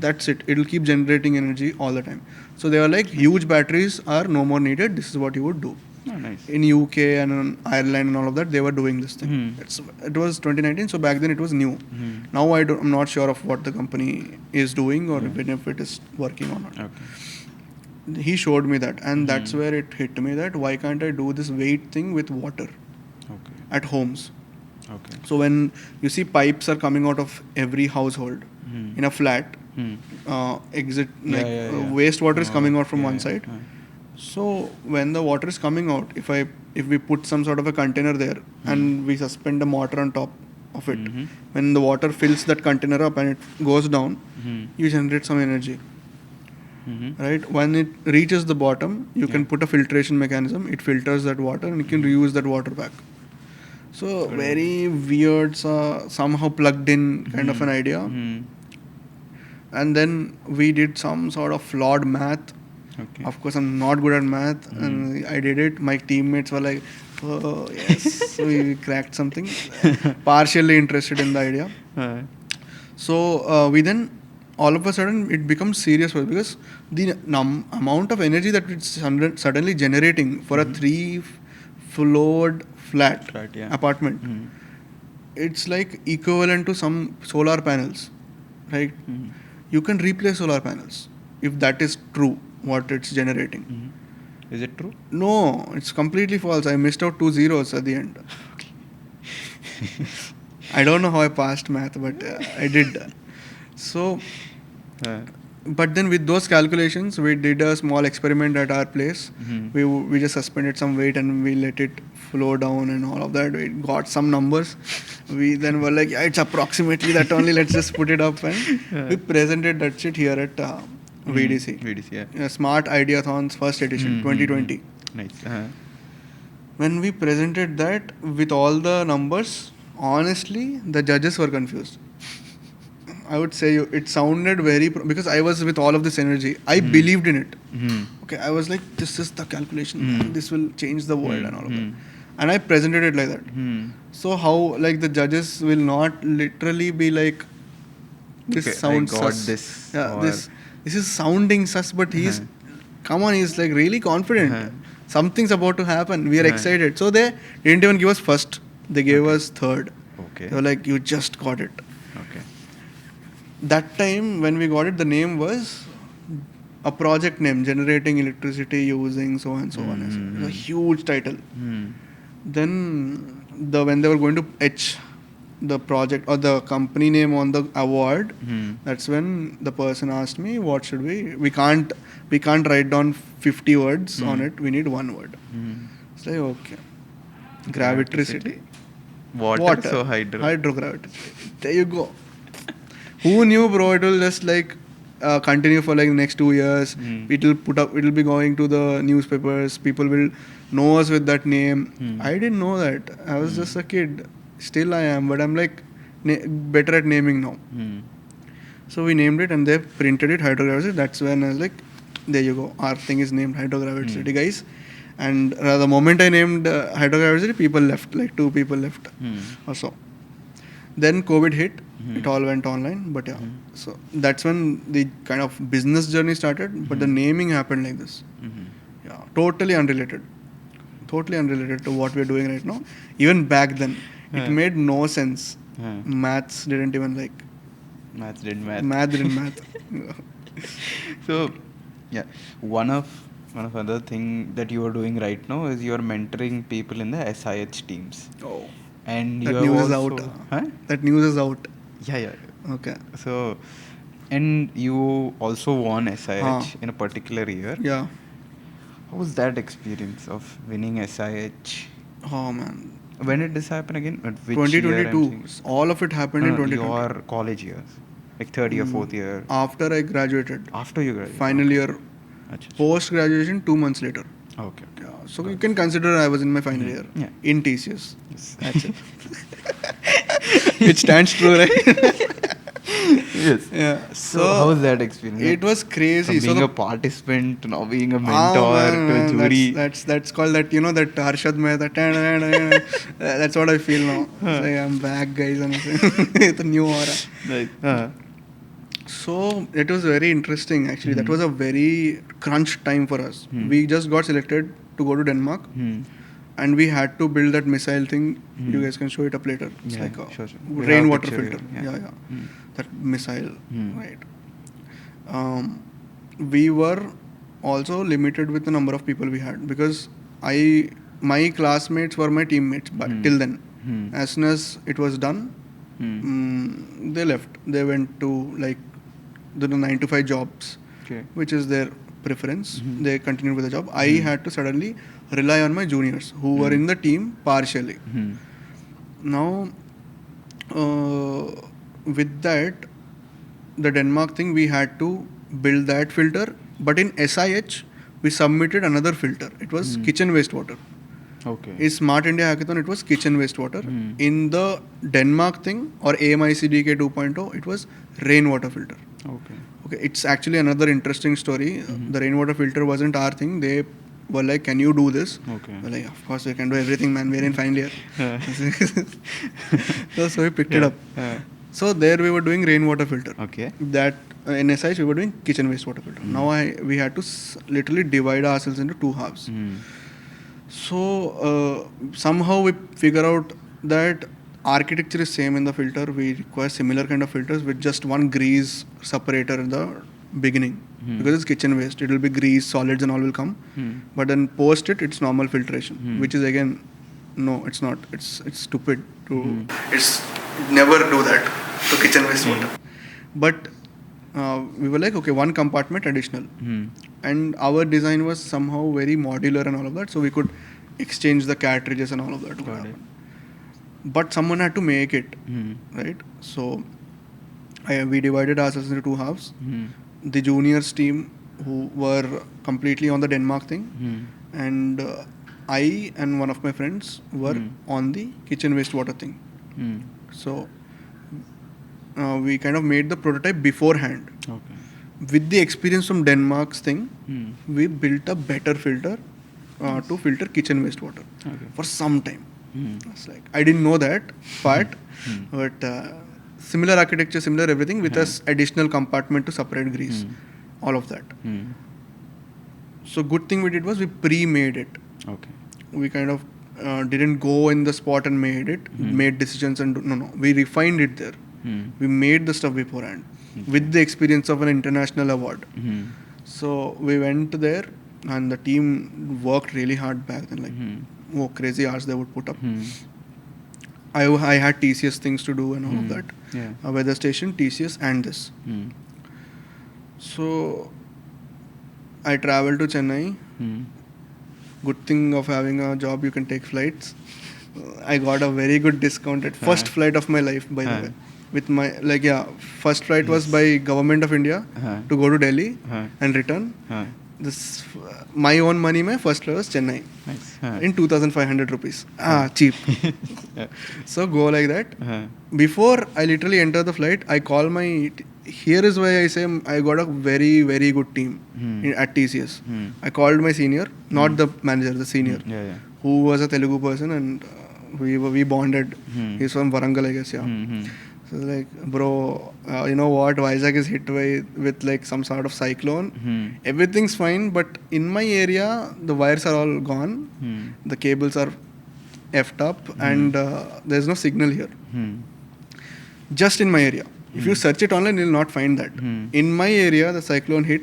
That's it. It'll keep generating energy all the time. So they were like, huge batteries are no more needed. This is what you would do. Oh, nice. In UK and in Ireland and all of that, they were doing this thing. It was 2019, so back then it was new. Now I'm not sure of what the company is doing or even if it is working or not. Okay. He showed me that, and that's where it hit me that why can't I do this weight thing with water at homes? Okay. So when you see pipes are coming out of every household in a flat, exit wastewater is coming out from one side. So when the water is coming out, if we put some sort of a container there and we suspend a motor on top of it, when the water fills that container up and it goes down, you generate some energy. Right? When it reaches the bottom, you can put a filtration mechanism. It filters that water and you can reuse that water back. So very weird, somehow plugged in kind of an idea. And then we did some sort of flawed math. Okay. Of course, I'm not good at math, and I did it. My teammates were like, "Oh yes, we cracked something." Partially interested in the idea. So we then, all of a sudden, it becomes serious for us because the amount of energy that it's suddenly generating for a 3-floored flat apartment, it's like equivalent to some solar panels, right? You can replace solar panels if that is true. What it's generating. Is it true? No, it's completely false. I missed out 2 zeros at the end. I don't know how I passed math, but I did. So, but then with those calculations, we did a small experiment at our place. We just suspended some weight and we let it flow down and all of that. We got some numbers. We then were like, yeah, it's approximately that only. Let's just put it up, and we presented that shit here at VDC, Smart Ideathons first edition, 2020. Nice. When we presented that with all the numbers, honestly, the judges were confused. I would say it sounded because I was with all of this energy. I believed in it. Okay, I was like, this is the calculation. This will change the world and all of that. And I presented it like that. So how, like, the judges will not literally be like, this sounds sus. This. Yeah, this is sounding sus, but he's like really confident. Something's about to happen. We are excited. So they didn't even give us first. They gave us third. Okay. They were like, you just got it. Okay. That time when we got it, the name was a project name, generating electricity using so and so on. It was a huge title. Then when they were going to etch the project or the company name on the award, that's when the person asked me, what should we can't write down 50 words on it, we need one word. It's like, okay, gravitricity, water. So Hydro-Gravitricity. There you go. Who knew, bro? It will just like continue for like the next 2 years. It'll be going to the newspapers. People will know us with that name. I didn't know that. I was just a kid. Still I am, but I'm like better at naming now. So we named it and they printed it, Hydro-Gravitricity. That's when I was like, there you go. Our thing is named Hydro-Gravitricity, guys. And the moment I named Hydro-Gravitricity, people left, like 2 people left or so. Then COVID hit. It all went online. But yeah, so that's when the kind of business journey started. But the naming happened like this. Yeah, totally unrelated to what we're doing right now. Even back then, it made no sense. Maths didn't even like. Maths didn't math. Math didn't math. So, yeah, one of other thing that you are doing right now is you are mentoring people in the SIH teams. Oh. And that you news is also, out. Huh? That news is out. Yeah. Okay. So, and you also won SIH in a particular year. Yeah. How was that experience of winning SIH? Oh man. When did this happen again? At which 2022. All of it happened in 2020. Your college years, like third year, fourth year. After I graduated. After you graduated. Final year. Post graduation, 2 months later. Okay. Yeah. So you can consider I was in my final year. Yeah. In TCS. Yes. That's it. Which stands true, right? Yes. Yeah. So how was that experience? It was crazy. From being so a participant to now being a Ah, mentor man, to a man, jury. that's called that, that Arshad Mehta. That's what I feel now. It's like I'm back, guys. And it's a new aura. Like, So it was very interesting actually. That was a very crunch time for us. We just got selected to go to Denmark. And we had to build that missile thing. You guys can show it up later. It's Yeah, like a sure. rainwater Picture filter. here, Yeah. That missile, right? We were also limited with the number of people we had because my classmates were my teammates. But till then, as soon as it was done, they left. They went to like the 9 to 5 jobs, which is their preference. They continued with the job. I had to suddenly rely on my juniors who were in the team partially. Now, with that, the Denmark thing, we had to build that filter. But in SIH, we submitted another filter. It was kitchen wastewater. Okay. In Smart India Hackathon, it was kitchen wastewater. In the Denmark thing or AMIC DK 2.0, it was rainwater filter. Okay. It's actually another interesting story. The rainwater filter wasn't our thing. They were like, "Can you do this?" Okay. We're like, "Of course, we can do everything, man. We're in final year." So we picked it up. So there we were doing rainwater filter. Okay. That in SIH we were doing kitchen wastewater filter. Now we had to literally divide ourselves into two halves. So somehow we figure out that architecture is same in the filter. We require similar kind of filters with just one grease separator in the beginning because it's kitchen waste. It will be grease, solids and all will come. But then post it's normal filtration, which is again, no, it's not. It's stupid to. It's never do that to kitchen wastewater. But we were like, okay, one compartment additional. And our design was somehow very modular and all of that, so we could exchange the cartridges and all of that. Got it. But someone had to make it, right? So we divided ourselves into two halves. The juniors team who were completely on the Denmark thing, and I and one of my friends were on the kitchen wastewater thing. So we kind of made the prototype beforehand. Okay. With the experience from Denmark's thing, we built a better filter to filter kitchen wastewater for some time. It's like I didn't know that part, but similar architecture, similar everything with us additional compartment to separate grease, all of that. So good thing we did was we pre-made it. Okay. We kind of didn't go in the spot and made it, made decisions and no, we refined it there. We made the stuff beforehand with the experience of an international award. So we went there and the team worked really hard back then, like crazy hours they would put up. I had TCS things to do and all of that. A weather station, TCS and this. So I traveled to Chennai. Good thing of having a job, you can take flights. I got a very good discount at first flight of my life, by the way. With my first flight was by Government of India to go to Delhi and return. This my own money, my first flight was Chennai. Nice. In 2,500 rupees. Cheap. So go like that. Before I literally enter the flight, I call my. Here is why I say I got a very, very good team at TCS. I called my senior, not the manager, the senior, who was a Telugu person, and we bonded. He's from Warangal, I guess. So like, bro, you know what? Vizag is hit with like some sort of cyclone. Everything's fine, but in my area, the wires are all gone. The cables are effed up, and there's no signal here. Just in my area. If you search it online, you'll not find that. In my area, the cyclone hit.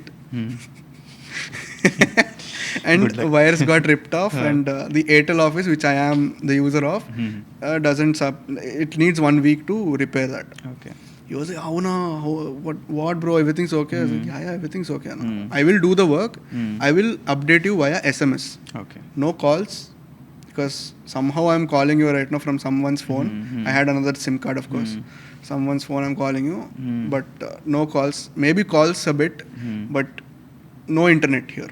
And wires got ripped off, and the Airtel office, which I am the user of, doesn't it needs 1 week to repair that. Okay. He was like, what bro, everything's okay? I was like, yeah, everything's okay. I will do the work. I will update you via SMS. Okay. No calls, because somehow I'm calling you right now from someone's phone. I had another SIM card, of course. Someone's phone I'm calling you, but no calls. Maybe calls a bit, but no internet here.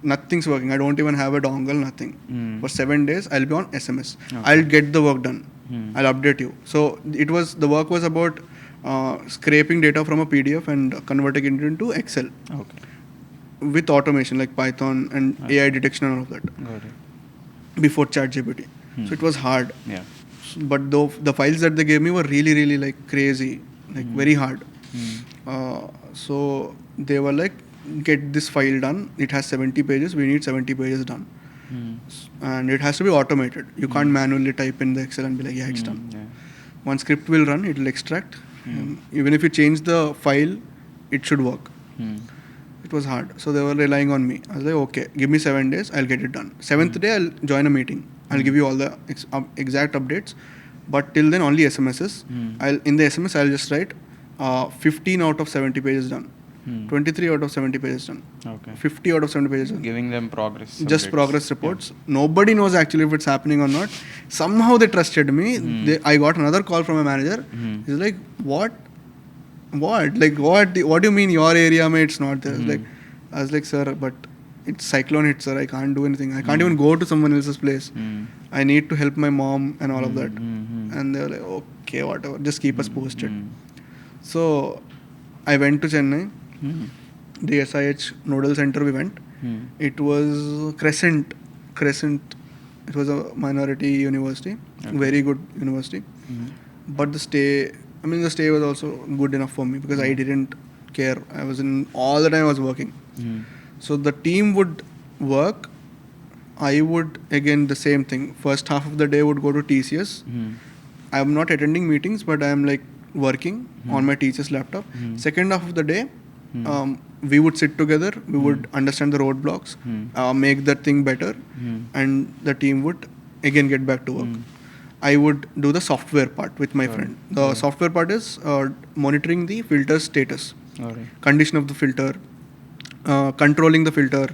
Nothing's working. I don't even have a dongle, nothing. For 7 days, I'll be on SMS. Okay. I'll get the work done. I'll update you. So the work was about scraping data from a PDF and converting it into Excel Okay. with automation like Python and AI detection and all of that Got it. before ChatGPT. So it was hard. Yeah. But though the files that they gave me were really, really like crazy, like very hard. So they were like, get this file done. It has 70 pages. We need 70 pages done. And it has to be automated. You can't manually type in the Excel and be like, yeah, it's done. Yeah. One script will run, it will extract. Even if you change the file, it should work. It was hard. So they were relying on me. I was like, okay, give me 7 days, I'll get it done. 7th day, I'll join a meeting. I'll give you all the exact updates. But till then, only SMSs. In the SMS, I'll just write 15 out of 70 pages done. 23 out of 70 pages done. Okay. 50 out of 70 pages done. Giving them progress. Just updates. progress reports. Nobody knows actually if it's happening or not. Somehow they trusted me. I got another call from a manager. He's like, what? Like, what do you mean your area, mate, it's not there? Like, I was like, sir, but it's cyclone hit, sir. I can't do anything. I can't even go to someone else's place. I need to help my mom and all of that. And they were like, okay, whatever. Just keep us posted. So I went to Chennai. The SIH Nodal Center we went. It was Crescent. It was a minority university. Very good university. But the stay was also good enough for me because I didn't care. I was all the time I was working. So the team would work. I would, again, the same thing. First half of the day would go to TCS. I am not attending meetings, but I am like working on my TCS laptop. Second half of the day, we would sit together. We would understand the roadblocks, make that thing better, and the team would again get back to work. I would do the software part with my friend. The software part is monitoring the filter status, condition of the filter, controlling the filter.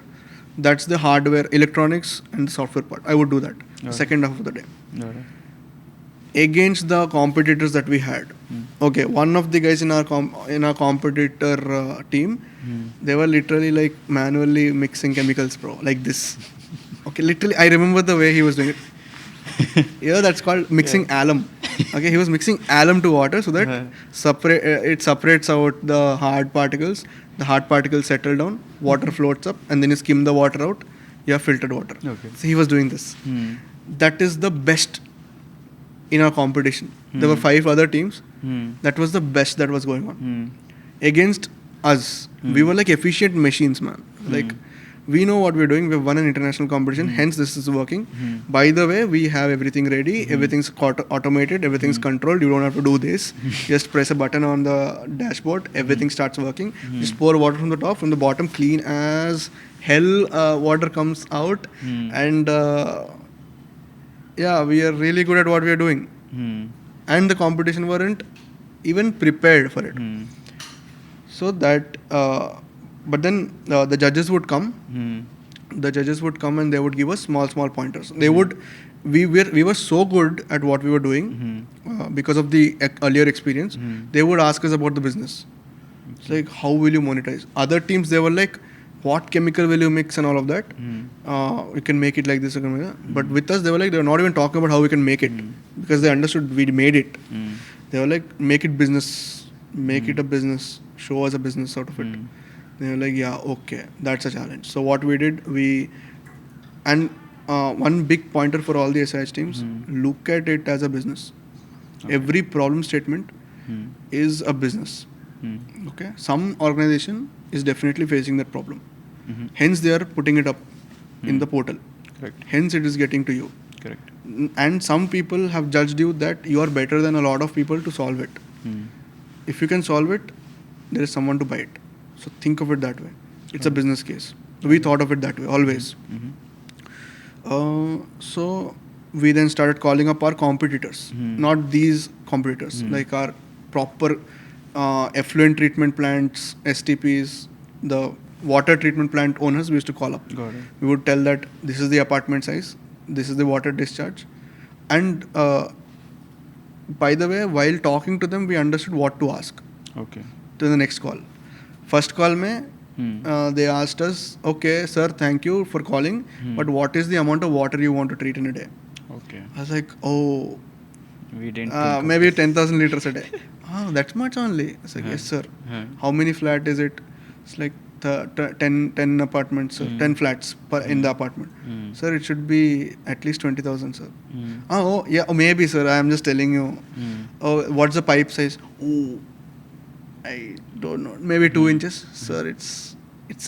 That's the hardware, electronics, and the software part. I would do that second half of the day. Against the competitors that we had. Okay, one of the guys in our competitor team, they were literally like manually mixing chemicals, bro, like this. Okay, literally, I remember the way he was doing it. That's called mixing alum. Okay, he was mixing alum to water so that it separates out the hard particles. The hard particles settle down, water floats up, and then you skim the water out. You have filtered water. Okay. So he was doing this. That is the best in our competition. There were 5 other teams. That was the best that was going on. Against us, we were like efficient machines, man. Like, we know what we're doing. We've won an international competition. Hence, this is working. By the way, we have everything ready. Everything's automated. Everything's controlled. You don't have to do this. Just press a button on the dashboard. Everything starts working. Just pour water from the top. From the bottom, clean as hell water comes out. And we are really good at what we are doing. And the competition weren't even prepared for it. So that... but then the judges would come. The judges would come and they would give us small pointers. They would. We were so good at what we were doing because of the earlier experience. They would ask us about the business. It's like, how will you monetize? Other teams, they were like, what chemical will you mix and all of that. We can make it like this. But with us, they were not even talking about how we can make it because they understood we made it. They were like, make it business, make it a business, show us a business out of it. They were like, yeah, okay, that's a challenge. So what we did, one big pointer for all the SIH teams, look at it as a business. Every problem statement is a business. Okay, some organization is definitely facing that problem. Hence, they are putting it up in the portal. Correct. Hence, it is getting to you. Correct. And some people have judged you that you are better than a lot of people to solve it. If you can solve it, there is someone to buy it. So think of it that way. It's a business case. We thought of it that way, always. So we then started calling up our competitors. Not these competitors, like our proper effluent treatment plants, STPs, the water treatment plant owners we used to call up. Got it. We would tell that this is the apartment size, this is the water discharge. And by the way, while talking to them, we understood what to ask. Okay. To the next call. First call mein, they asked us, okay, sir, thank you for calling, but what is the amount of water you want to treat in a day? Okay. I was like, oh, We didn't think maybe of this. 10,000 liters a day. Oh, that much only. It's like, yes, sir. How many flat is it? It's like 10 apartments, sir. 10 flats in the apartment. Sir, it should be at least 20,000, sir. Oh, yeah, maybe, sir. I am just telling you. Oh, what's the pipe size? Oh, I don't know. Maybe 2 inches, sir. It's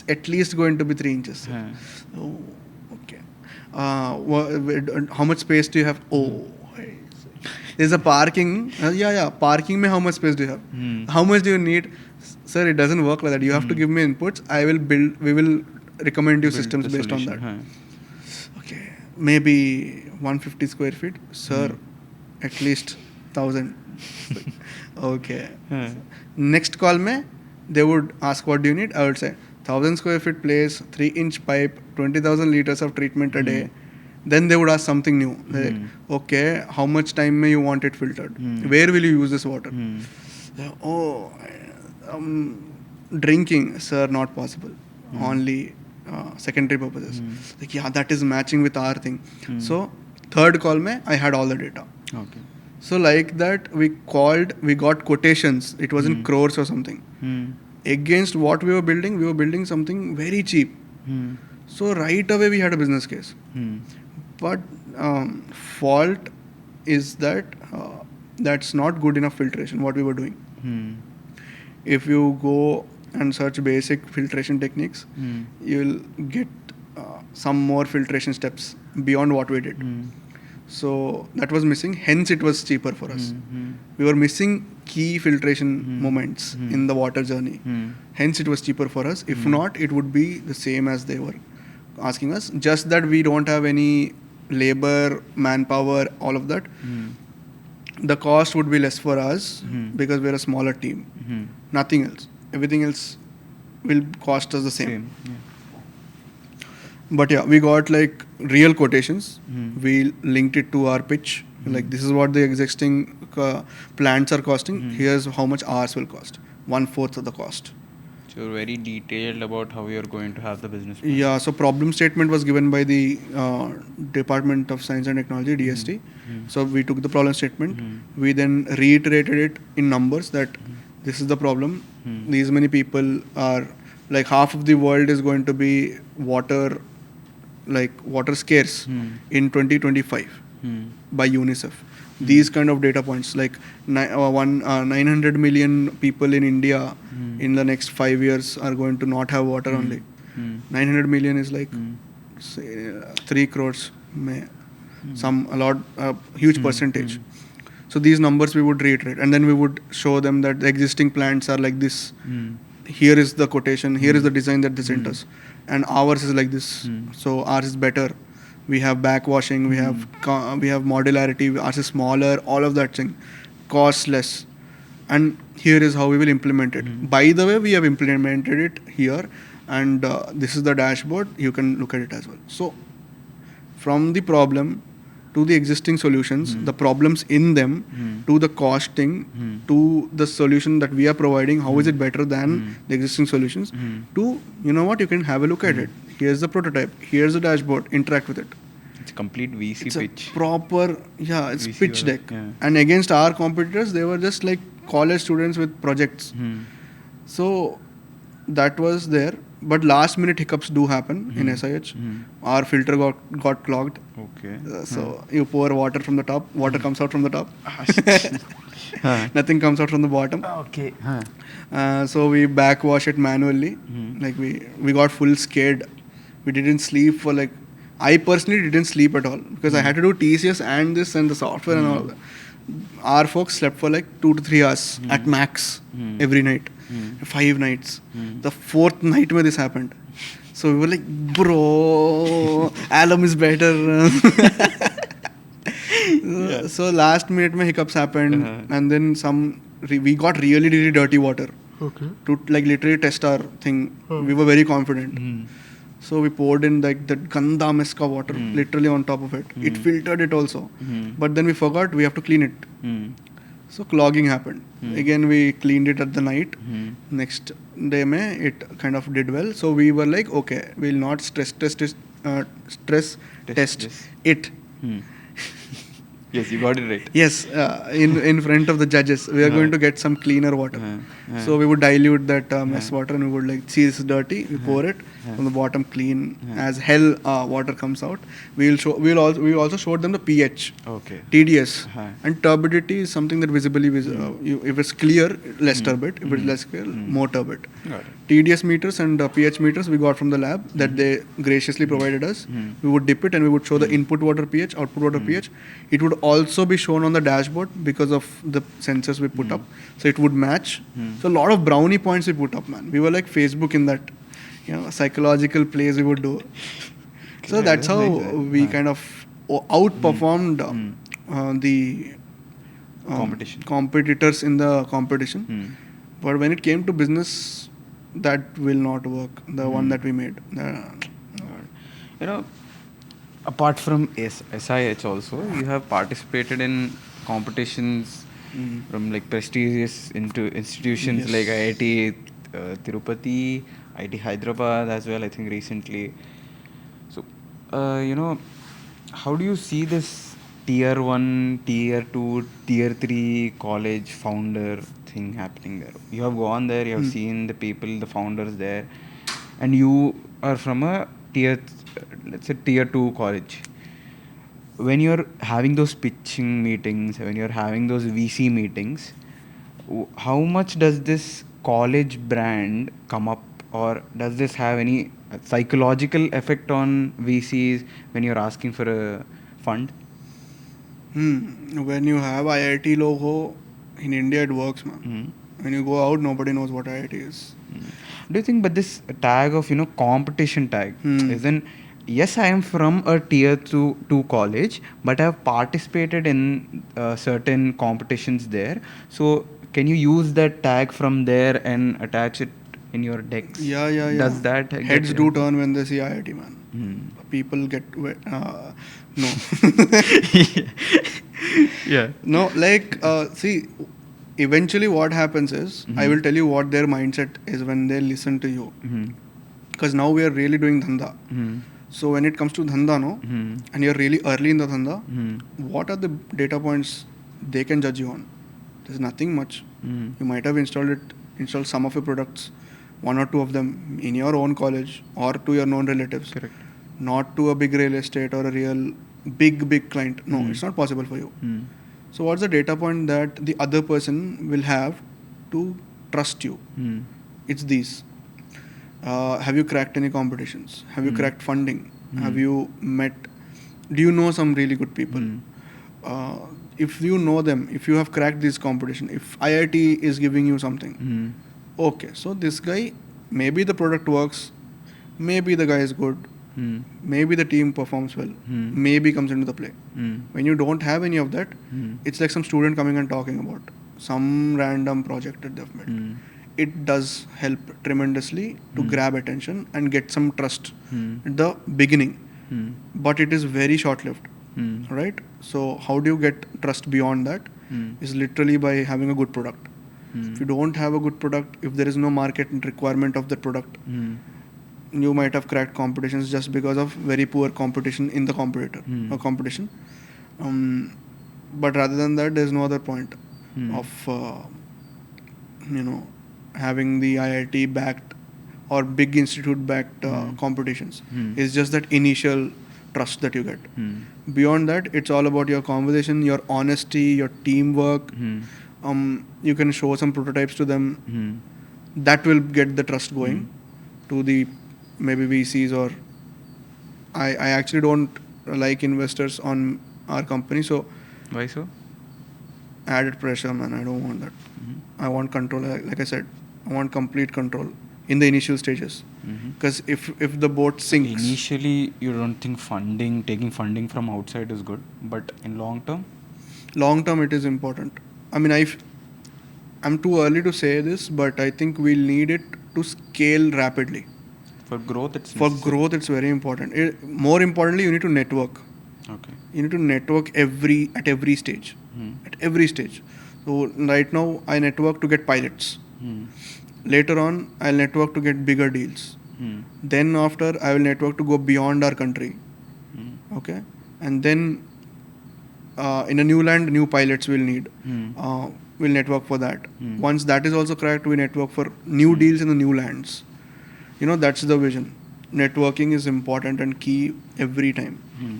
at least going to be 3 inches, sir. Oh, okay. How much space do you have? Oh, there's a parking. Parking mein how much space do you have? How much do you need? Sir, it doesn't work like that. You have to give me inputs. We will recommend you systems based on that. Okay. Maybe 150 square feet. Sir, at least 1,000. Okay. Next call mein, they would ask what do you need? I would say 1,000 square feet place, 3-inch pipe, 20,000 liters of treatment a day. Then they would ask something new. Like, okay, how much time may you want it filtered? Where will you use this water? Oh, drinking, sir, not possible. Only secondary purposes. Like, yeah, that is matching with our thing. So, third call mein, I had all the data. Okay. So, like that, we got quotations. It was in crores or something. Against what we were building something very cheap. So, right away, we had a business case. But fault is that that's not good enough filtration, what we were doing. If you go and search basic filtration techniques, you'll get some more filtration steps beyond what we did. So that was missing, hence it was cheaper for us. We were missing key filtration moments in the water journey. Hence it was cheaper for us. If not, it would be the same as they were asking us. Just that we don't have any labor, manpower, all of that. The cost would be less for us because we're a smaller team. Nothing else. Everything else will cost us the same. But yeah, we got like real quotations. We linked it to our pitch. Like, this is what the existing plants are costing. Here's how much ours will cost. 1/4 of the cost. So you're very detailed about how you're going to have the business plan. Yeah, so problem statement was given by the Department of Science and Technology, DST. So we took the problem statement. We then reiterated it in numbers that this is the problem. These many people are, like, half of the world is going to be water scarce in 2025 by UNICEF. These kind of data points, like 900 million people in India in the next 5 years are going to not have water only. 900 million is like say 3 crores, huge percentage. So these numbers we would reiterate, and then we would show them that the existing plants are like this. Here is the quotation, here is the design that they sent us, and ours is like this. So ours is better. We have backwashing, we have modularity, ours is smaller, all of that thing, costs less. And here is how we will implement it. By the way, we have implemented it here, and this is the dashboard. You can look at it as well. So from the problem to the existing solutions, the problems in them, to the costing, to the solution that we are providing, how is it better than the existing solutions, to, you know what, you can have a look at it. Here's the prototype, here's the dashboard, interact with it. It's a complete VC It's pitch. a proper, it's VC pitch deck. Yeah. And against our competitors, they were just like college students with projects. So that was there. But last minute hiccups do happen in SIH. Our filter got clogged. Okay. So you pour water from the top, water comes out from the top. Nothing comes out from the bottom. Okay. So we backwash it manually. Like we got full scared. We didn't sleep for like, I personally didn't sleep at all because I had to do TCS and this and the software and all that. Our folks slept for like 2 to 3 hours at max every night. 5 nights. The 4th night where this happened. So we were like, bro, alum is better. So last minute mein hiccups happened, and then we got really, really dirty water to like literally test our thing. We were very confident. So we poured in like that ganda meska water literally on top of it. It filtered it also. But then we forgot we have to clean it. So clogging happened. Again, we cleaned it at the night. Next day it kind of did well. So we were like, okay, we'll not stress test it. Yes, you got it right. Yes, in front of the judges, we are going to get some cleaner water. So we would dilute that mess water, and we would like, see, this is dirty. We pour it from the bottom, clean as hell. Water comes out. We will also show them the pH, Okay. TDS, and turbidity is something that visibly if it's clear, less turbid. If it's less clear, more turbid. Got it. TDS meters and pH meters we got from the lab that they graciously provided us. We would dip it and we would show the input water pH, output water pH. It would also be shown on the dashboard because of the sensors we put up. So it would match. So a lot of brownie points we put up, man. We were like Facebook in that, psychological plays we would do. So that's how we kind of outperformed the competitors in the competition. But when it came to business, that will not work. The one that we made. Apart from SIH also, you have participated in competitions from like prestigious institutions like IIT Tirupati, IIT Hyderabad as well, I think recently. So, how do you see this tier 1, tier 2, tier 3 college founder thing happening there? You have gone there, you have seen the people, the founders there, and you are from a let's say tier 2 college. When you're having those pitching meetings, when you're having those VC meetings, how much does this college brand come up, or does this have any psychological effect on VCs when you're asking for a fund? When you have IIT logo in India, it works, man. When you go out, nobody knows what IIT is. Do you think, but this tag of competition tag isn't? Yes, I am from a tier 2 college, but I have participated in certain competitions there. So can you use that tag from there and attach it in your decks? Yeah. Does that heads do turn when they see IIT, man? People get no. Yeah. No, like see, eventually what happens is I will tell you what their mindset is when they listen to you, because now we are really doing Dhanda. So when it comes to Dhanda, and you're really early in the Dhanda, what are the data points they can judge you on? There's nothing much. You might have installed some of your products, one or two of them in your own college or to your known relatives. Correct. Not to a big real estate or a real big client. No, it's not possible for you. So what's the data point that the other person will have to trust you? It's these. Have you cracked any competitions? Have you cracked funding? Have you do you know some really good people? If you know them, if you have cracked this competition, if IIT is giving you something, okay, so this guy, maybe the product works, maybe the guy is good, maybe the team performs well, maybe comes into the play. When you don't have any of that, it's like some student coming and talking about some random project that they've made. It does help tremendously to grab attention and get some trust at the beginning, but it is very short-lived, right? So how do you get trust beyond that? Is literally by having a good product. If you don't have a good product, if there is no market requirement of that product, you might have cracked competitions just because of very poor competition in the competition. But rather than that, there's no other point of having the IIT backed or big institute backed competitions. It's just that initial trust that you get. Beyond that, it's all about your conversation, your honesty, your teamwork. You can show some prototypes to them. That will get the trust going to the maybe VCs, or I actually don't like investors on our company. So why so? Added pressure, man. I don't want that. I want control. Like I said, I want complete control in the initial stages. Because if the boat sinks, Initially, you don't think taking funding from outside is good, but in long term it is important. I mean, I'm too early to say this, but I think we'll need it to scale rapidly. For growth, it's very important. More importantly, you need to network. Okay. You need to network at every stage. At every stage. So right now, I network to get pilots. Later on, I'll network to get bigger deals. Then after, I will network to go beyond our country. Okay. And then in a new land, new pilots will need. Hmm. We'll network for that. Hmm. Once that is also cracked, we network for new deals in the new lands. That's the vision. Networking is important and key every time. Hmm.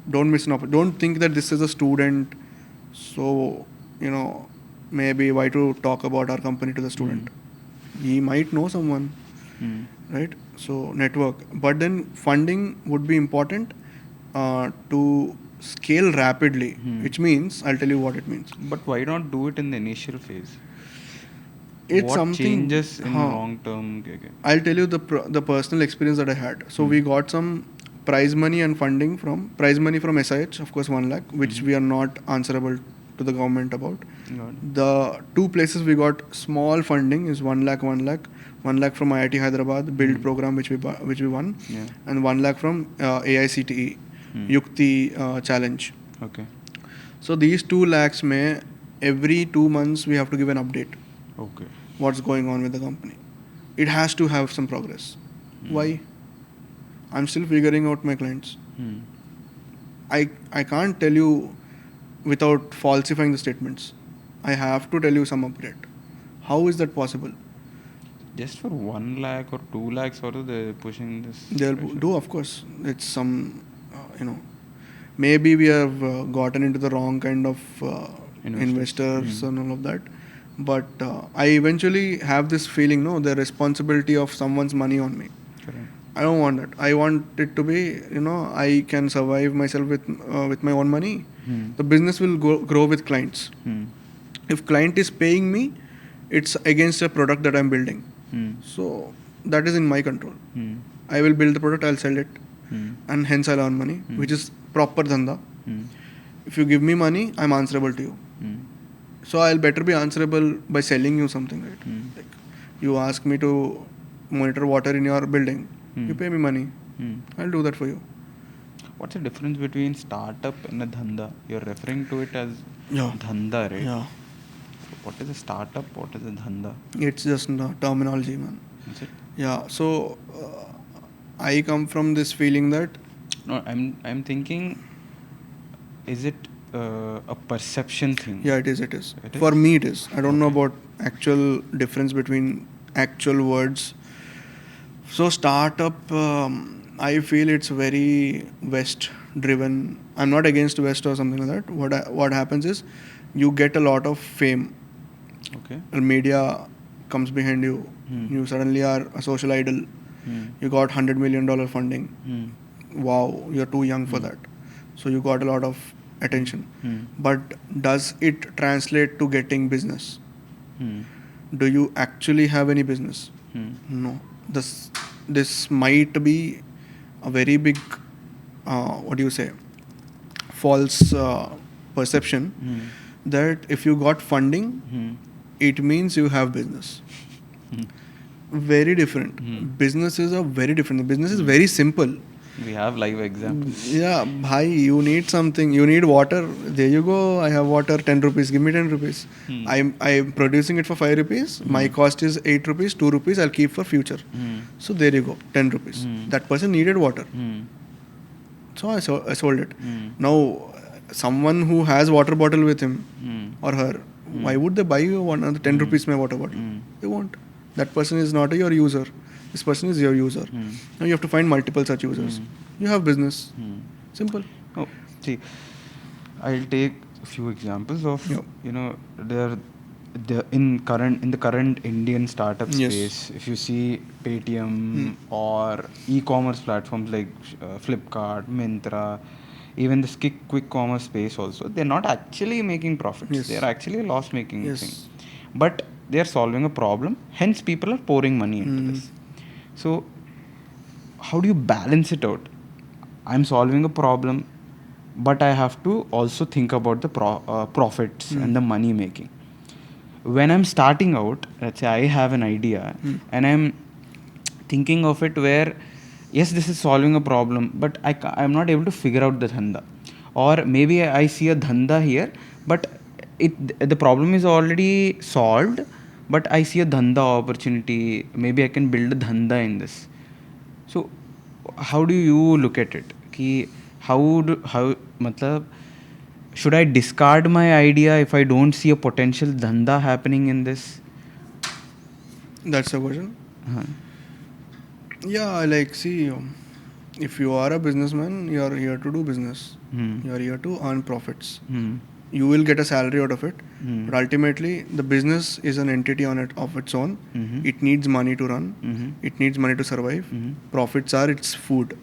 Don't miss an opportunity. Don't think that this is a student, so maybe why to talk about our company to the student. He might know someone, Hmm. right? So network, but then funding would be important to scale rapidly, which means I'll tell you what it means. But why not do it in the initial phase? It's What something. changes in long term? I'll tell you the personal experience that I had. So we got some prize money and funding from SIH, of course, 1 lakh, which we are not answerable to the government about. The two places we got small funding is 1 lakh, 1 lakh, 1 lakh from IIT Hyderabad build program which we won, and 1 lakh from AICTE Yukti challenge. Okay. So these 2 lakhs may every 2 months we have to give an update. Okay. What's going on with the company? It has to have some progress. Why? I'm still figuring out my clients. I can't tell you without falsifying the statements. I have to tell you some update. How is that possible? Just for 1 lakh or 2 lakhs, or they're pushing this? They'll do, of course. It's some, maybe we have gotten into the wrong kind of investors and all of that. But I eventually have this feeling, the responsibility of someone's money on me. Correct. I don't want that. I want it to be, I can survive myself with my own money. The business will grow with clients. If client is paying me, it's against a product that I'm building. So that is in my control. I will build the product, I'll sell it, and hence I'll earn money, which is proper dhanda. If you give me money, I'm answerable to you. So I'll better be answerable by selling you something, right? Like you ask me to monitor water in your building, you pay me money, I'll do that for you. What's the difference between startup and a dhanda? You're referring to it as dhanda, right? Yeah. So what is a startup? What is a dhanda? It's just terminology, man. Is it? Yeah. So I come from this feeling that No, I'm thinking, is it a perception thing? yeah, it is. It For is? me, it is. I don't know about actual difference between actual words. So startup, I feel it's very West driven. I'm not against West or something like that. What happens is you get a lot of fame. Okay. Media comes behind you. You suddenly are a social idol. You got $100 million funding. Wow, you're too young for that. So you got a lot of attention. But does it translate to getting business? Do you actually have any business? No. This might be a very big, false perception that if you got funding, it means you have business. Very different. Businesses are very different. Business is very simple. We have live examples. Yeah, bhai, you need something. You need water. There you go. I have water. 10 rupees. Give me 10 rupees. I'm producing it for 5 rupees. My cost is 8 rupees. 2 rupees. I'll keep for future. So there you go. 10 rupees. That person needed water. So I sold it. Now, someone who has water bottle with him or her, why would they buy you one 10 rupees my water bottle? They won't. That person is not your user. This person is your user. Now you have to find multiple such users. You have business. Simple. Oh, see, I'll take a few examples of there in the current Indian startup space. If you see Paytm or e-commerce platforms like Flipkart, Myntra, even this quick commerce space also, they're not actually making profits. They're actually a loss-making thing. But they are solving a problem. Hence, people are pouring money into this. So, how do you balance it out? I'm solving a problem, but I have to also think about the profits and the money making. When I'm starting out, let's say I have an idea and I'm thinking of it where, yes, this is solving a problem, but I'm not able to figure out the dhanda. Or maybe I see a dhanda here, but the problem is already solved, but I see a dhanda opportunity. Maybe I can build a dhanda in this. So, how do you look at it? Matlab, should I discard my idea if I don't see a potential dhanda happening in this? That's the question. Uh-huh. Yeah, like, see, if you are a businessman, you are here to do business. You are here to earn profits. You will get a salary out of it, but ultimately, the business is an entity on it of its own. It needs money to run. It needs money to survive. Profits are its food.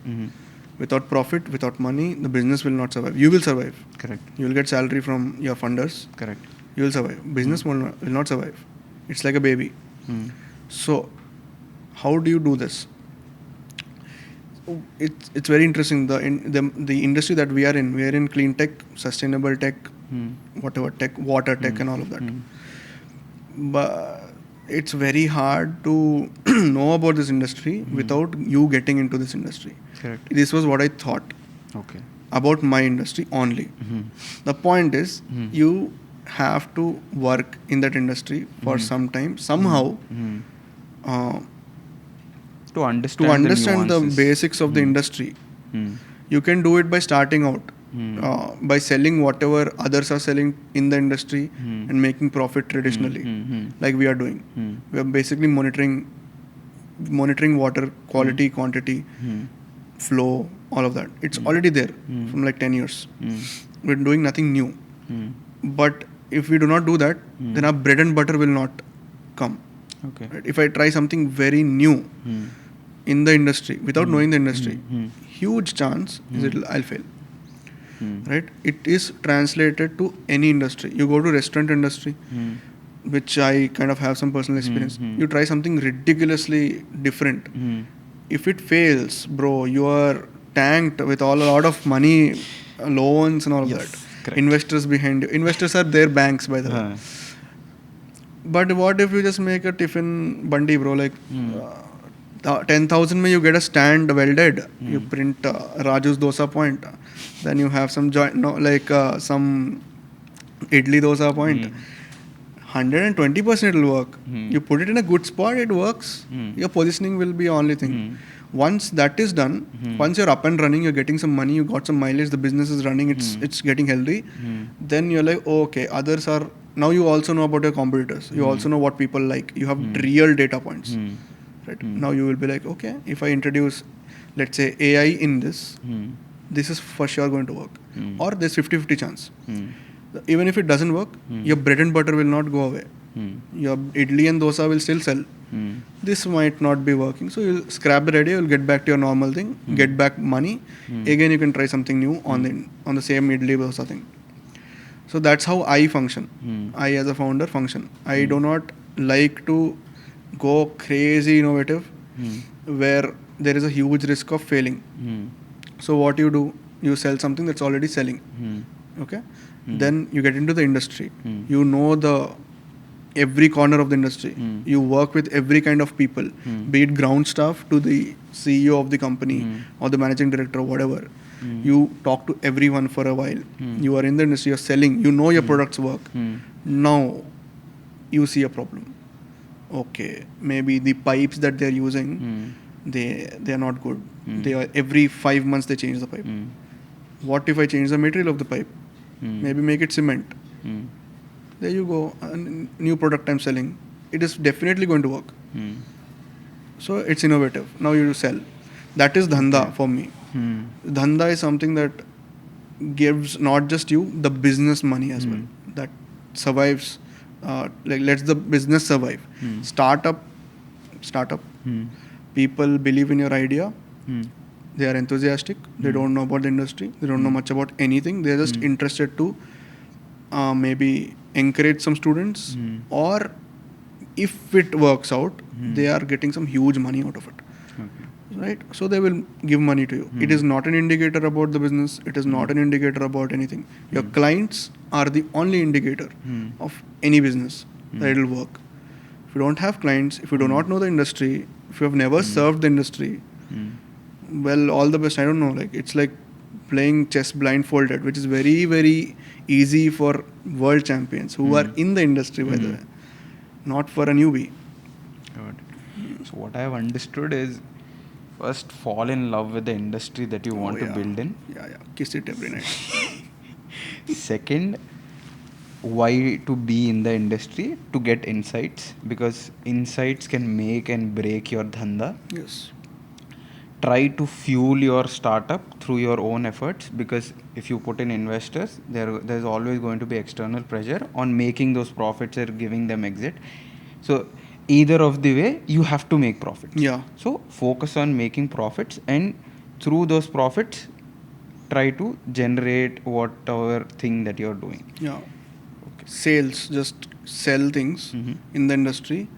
Without profit, without money, the business will not survive. You will survive. Correct. You will get salary from your funders. Correct. You will survive. Business will not survive. It's like a baby. So, how do you do this? It's very interesting. The industry that we are in clean tech, sustainable tech, whatever tech, water tech, and all of that. But it's very hard to know about this industry without you getting into this industry. Correct. This was what I thought Okay. about my industry only. The point is, you have to work in that industry for some time, somehow, To to understand understand the nuances. basics of the industry. You can do it by starting out, by selling whatever others are selling in the industry and making profit traditionally, like we are doing. We are basically monitoring water quality, quantity, flow, all of that. It's already there from like 10 years. We're doing nothing new. But if we do not do that, then our bread and butter will not come. Okay. Right? If I try something very new in the industry without knowing the industry, huge chance is I'll fail. Right? It is translated to any industry. You go to restaurant industry, which I kind of have some personal experience. You try something ridiculously different. If it fails, bro, you are tanked with a lot of money, loans and all of Yes, that. correct. Investors behind you. Investors are their banks, by the way. But what if you just make a tiffin bandi, bro? Like 10,000 mein you get a stand welded. You print Raju's dosa point. Then you have some some idli dosa point. 120% it will work. You put it in a good spot, it works. Your positioning will be the only thing. Once that is done, once you're up and running, you're getting some money, you got some mileage, the business is running, it's getting healthy. Then you're like, oh, okay, others are. Now you also know about your competitors. You also know what people like. You have real data points. Right? Now you will be like, okay, if I introduce, let's say, AI in this, this is for sure going to work. Or there's 50-50 chance. Even if it doesn't work, your bread and butter will not go away. Your idli and dosa will still sell. This might not be working. So you'll scrap the idea, you'll get back to your normal thing, get back money. Again, you can try something new on the same idli dosa thing. So that's how I function. I as a founder function. I do not like to go crazy innovative where there is a huge risk of failing. So what you do, you sell something that's already selling. Okay? Then you get into the industry. You know every corner of the industry. You work with every kind of people, be it ground staff to the CEO of the company or the managing director or whatever. You talk to everyone for a while. You are in the industry, you're selling, you know your products work. Now you see a problem. Okay, maybe the pipes that they're using, they are not good. They are every 5 months they change the pipe. What if I change the material of the pipe? Maybe make it cement. There you go. A new product I'm selling. It is definitely going to work. So it's innovative. Now you sell. That is dhanda for me. Dhanda is something that gives not just you, the business money as well. That survives. Lets the business survive. Startup. People believe in your idea. They are enthusiastic. They don't know about the industry. They don't know much about anything. They're just interested to maybe encourage some students, or if it works out, they are getting some huge money out of it. Right? So they will give money to you. It is not an indicator about the business. It is not an indicator about anything. Your clients are the only indicator of any business that it will work. If you don't have clients, if you do not know the industry, if you have never served the industry, well, all the best. I don't know. Like, it's like playing chess blindfolded, which is very, very easy for world champions who are in the industry, by the way, not for a newbie. Good. So what I have understood is, first fall in love with the industry that you want to build in. Yeah. Kiss it every night. Second, why to be in the industry? To get insights, because insights can make and break your dhanda. Yes. Try to fuel your startup through your own efforts, because if you put in investors, there's always going to be external pressure on making those profits or giving them exit. So either of the way, you have to make profits. Yeah. So focus on making profits, and through those profits, try to generate whatever thing that you're doing. Yeah. Sales, just sell things in the industry.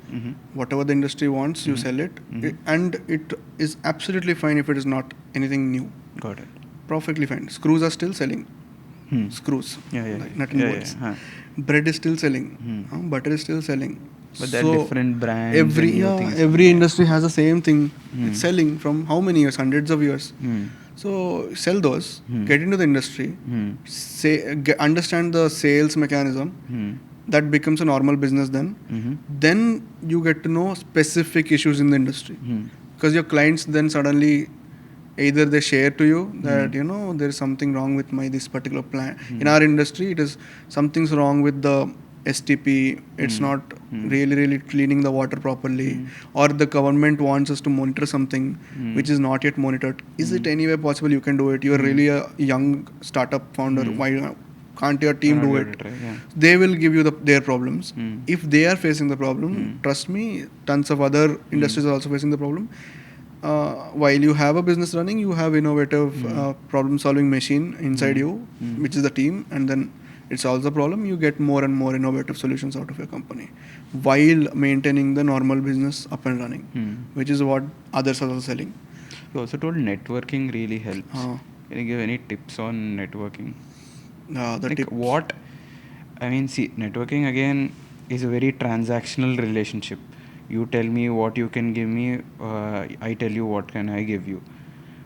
Whatever the industry wants, you sell it. And it is absolutely fine if it is not anything new. Got it. Perfectly fine. Screws are still selling. Screws. Yeah, Like nut and bolts. Huh. Bread is still selling. Butter is still selling. But there are different brands. Every and new things. every industry has the same thing. It's selling from how many years? Hundreds of years. So sell those. Get into the industry. Understand the sales mechanism. That becomes a normal business then. Then you get to know specific issues in the industry. Because your clients then suddenly either they share to you that there is something wrong with this particular plant. In our industry, it is something's wrong with the STP. It's not really cleaning the water properly, or the government wants us to monitor something which is not yet monitored. Is it any way possible you can do it? You are really a young startup founder. Why can't your team do it? They will give you their problems. If they are facing the problem, trust me, tons of other industries are also facing the problem. While you have a business running, you have innovative problem-solving machine inside you, which is the team, and then it solves the problem. You get more and more innovative solutions out of your company, while maintaining the normal business up and running, which is what others are also selling. You also told networking really helps. Can you give any tips on networking? Networking again is a very transactional relationship. You tell me what you can give me, I tell you what can I give you.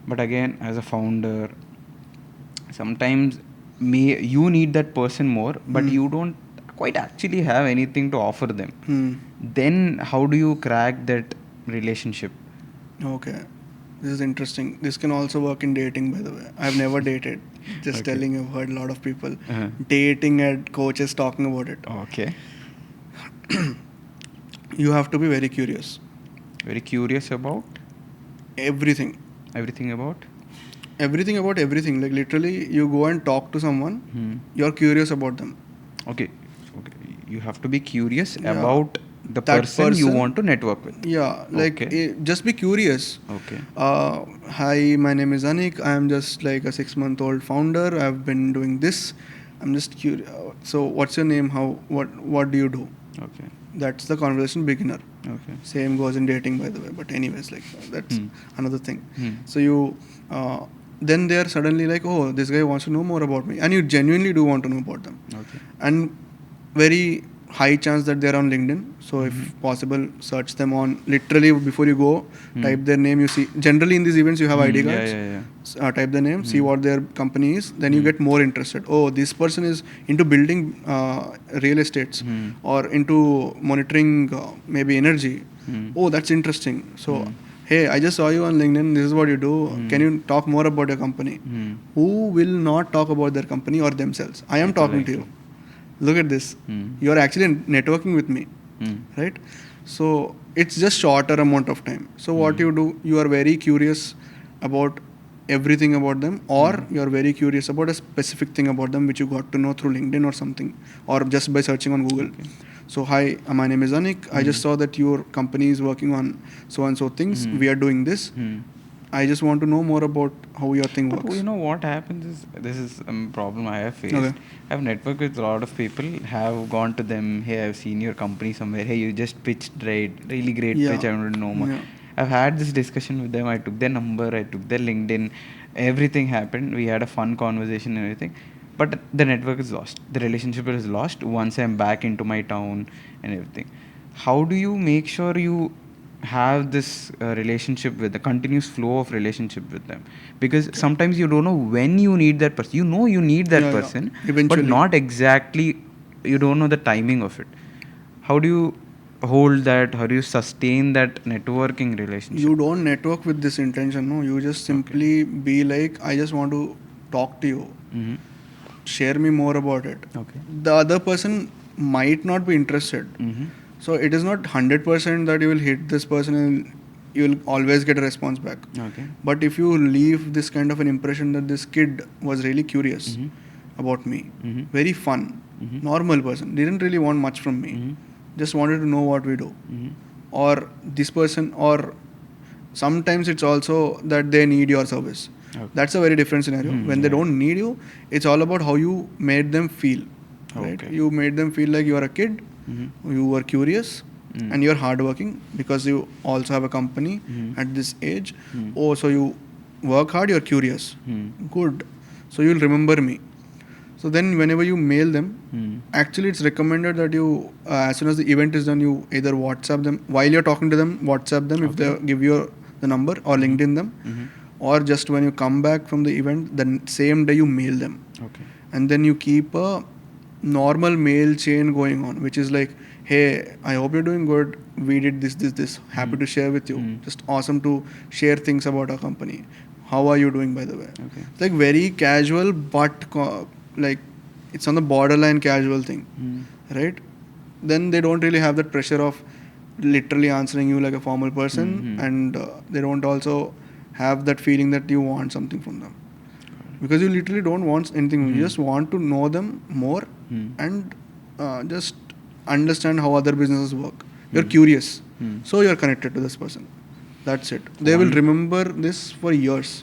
But again, as a founder, sometimes you need that person more, but you don't quite actually have anything to offer them. Then how do you crack that relationship? Okay, this is interesting. This can also work in dating, by the way. I've never dated. Just telling you, I've heard a lot of people dating and coaches talking about it. Okay. You have to be very curious. Very curious about? Everything. Everything about? Everything about everything. Like literally, you go and talk to someone, you're curious about them. Okay. You have to be curious about the person you want to network with. Yeah, just be curious. Okay. Hi, my name is Anik. I am just like a 6-month-old founder. I've been doing this. I'm just curious. So, what's your name? What do you do? Okay. That's the conversation beginner. Okay. Same goes in dating, by the way. But anyways, that's another thing. So you then they are suddenly like, oh, this guy wants to know more about me, and you genuinely do want to know about them. Okay. And very high chance that they're on LinkedIn. So if possible, search them on literally before you go. Type their name. You see, generally in these events you have ID cards. Type the name, see what their company is. Then you get more interested. Oh, this person is into building real estates or into monitoring maybe energy. Oh, that's interesting. So hey, I just saw you on LinkedIn. This is what you do. Can you talk more about your company? Who will not talk about their company or themselves? I am talking to you. Look at this. You are actually networking with me, right? So it's just shorter amount of time. So what you do, you are very curious about everything about them, or you are very curious about a specific thing about them which you got to know through LinkedIn or something, or just by searching on Google. So hi, my name is Anik. I just saw that your company is working on so and so things. We are doing this. I just want to know more about how your thing works. But you know what happens is, this is a problem I have faced. Okay. I've networked with a lot of people, have gone to them, hey, I've seen your company somewhere, hey, you just pitched really great pitch, I want to know more. Yeah. I've had this discussion with them, I took their number, I took their LinkedIn, everything happened, we had a fun conversation and everything. But the network is lost. The relationship is lost once I'm back into my town and everything. How do you make sure you have this relationship with the continuous flow of relationship with them? Because sometimes you don't know when you need that person. You know you need that person, but not exactly, you don't know the timing of it. How do you hold that? How do you sustain that networking relationship? You don't network with this intention, no. You just simply be like, I just want to talk to you. share me more about it. Okay. The other person might not be interested. Mm-hmm. So it is not 100% that you will hit this person and you will always get a response back. Okay. But if you leave this kind of an impression that this kid was really curious about me, very fun, normal person, didn't really want much from me, just wanted to know what we do. Or this person, or sometimes it's also that they need your service. Okay. That's a very different scenario. When they don't need you, it's all about how you made them feel. Right? Okay. You made them feel like you are a kid, you were curious, and you're hardworking because you also have a company at this age. Oh, so you work hard, you're curious. Good. So you'll remember me. So then whenever you mail them, actually it's recommended that you, as soon as the event is done, you either WhatsApp them. While you're talking to them, WhatsApp them if they give you the number, or LinkedIn them. Or just when you come back from the event, the same day you mail them. Okay. And then you keep a normal mail chain going on, which is like, hey, I hope you're doing good. We did this. Happy to share with you. Just awesome to share things about our company. How are you doing, by the way? Okay. It's like very casual, but like it's on the borderline casual thing, right? Then they don't really have that pressure of literally answering you like a formal person, and they don't also have that feeling that you want something from them, because you literally don't want anything. You just want to know them more and just understand how other businesses work. You're curious, so you're connected to this person. That's it. They will remember this for years.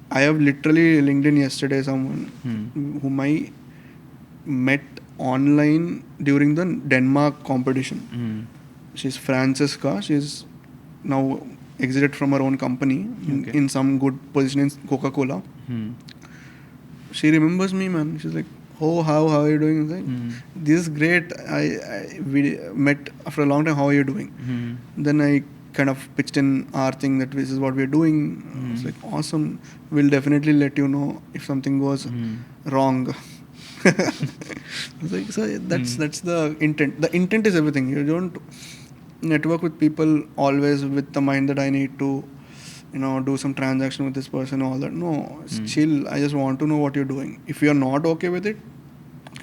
I have literally LinkedIn yesterday someone whom I met online during the Denmark competition. She's Francisca. She's now exited from her own company in some good position in Coca-Cola. She remembers me, man. She's like, oh, how are you doing? Like, this is great. We met after a long time. How are you doing? Then I kind of pitched in our thing that this is what we're doing. It's like, awesome. We'll definitely let you know if something goes wrong. Like, so that's the intent. The intent is everything. You don't network with people always with the mind that I need to, do some transaction with this person, all that. No, it's chill. I just want to know what you're doing. If you're not okay with it,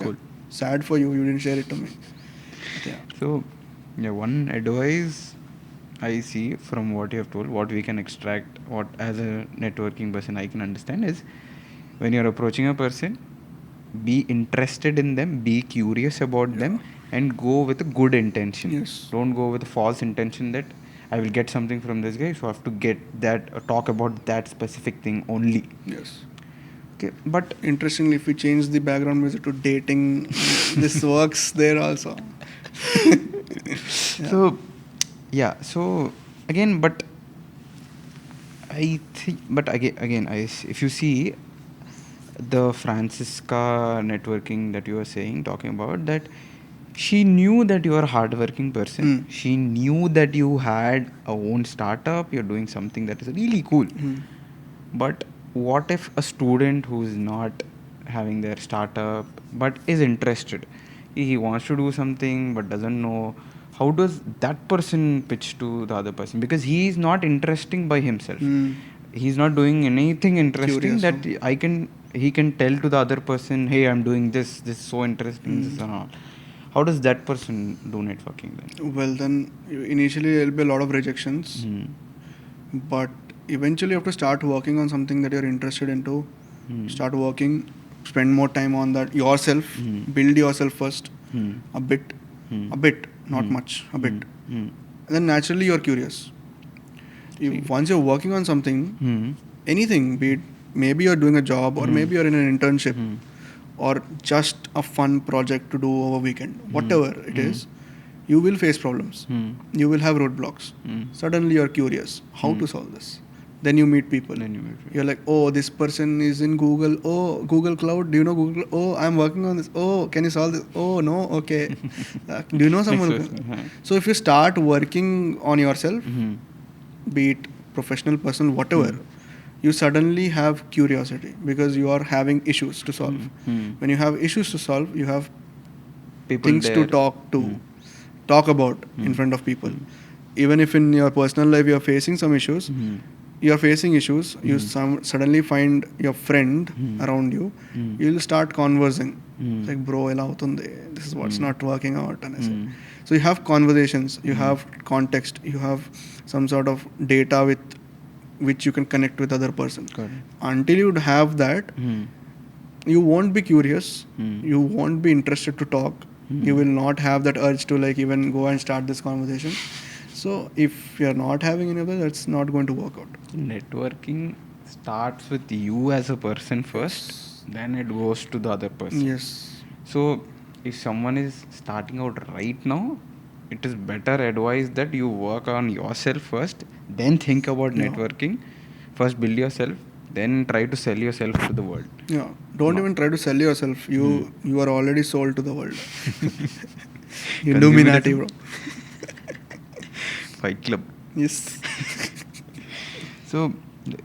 cool. Sad for you. You didn't share it to me. But yeah. So, one advice I see from what you have told, what we can extract, what as a networking person I can understand is, when you're approaching a person, be interested in them, be curious about them, and go with a good intention. Yes. Don't go with a false intention that I will get something from this guy, so I have to get that, talk about that specific thing only. Yes. Okay, but interestingly, if we change the background music to dating, this works there also. So again, but I think, but again, if you see the Francisca networking that you were saying, talking about that, she knew that you are a hardworking person. She knew that you had a own startup. You're doing something that is really cool. But what if a student who is not having their startup but is interested, he wants to do something but doesn't know, how does that person pitch to the other person? Because he is not interesting by himself. He's not doing anything interesting that he can tell to the other person, hey, I'm doing this is so interesting, this and all. How does that person do networking then? Well, then initially there'll be a lot of rejections, but eventually you have to start working on something that you're interested into. Start working, spend more time on that yourself, build yourself first, a bit, not much, a bit. And then naturally you're curious. Once you're working on something, anything, be it maybe you're doing a job, or maybe you're in an internship, or just a fun project to do over weekend, whatever it is, you will face problems. You will have roadblocks. Suddenly you're curious how to solve this. Then you meet people. You're like, oh, this person is in Google. Oh, Google Cloud. Do you know Google? Oh, I'm working on this. Oh, can you solve this? Oh, no. Okay. Do you know someone? So if you start working on yourself, be it professional, personal, whatever, you suddenly have curiosity because you are having issues to solve. When you have issues to solve, you have people things there to talk about in front of people. Even if in your personal life you are facing some issues, you are facing issues, you suddenly find your friend around you, you'll start conversing. It's like, bro, ela avutundi, this is what's not working out. And so you have conversations, you have context, you have some sort of data with which you can connect with other person. Until you have that, you won't be curious, you won't be interested to talk, you will not have that urge to like even go and start this conversation. So if you're not having any of that, that's not going to work out. Networking starts with you as a person first, then it goes to the other person. Yes. So if someone is starting out right now, it is better advice that you work on yourself first, then think about networking. First build yourself, then try to sell yourself to the world. Yeah. Don't even try to sell yourself. You are already sold to the world. Illuminati, bro. Fight Club. Yes. So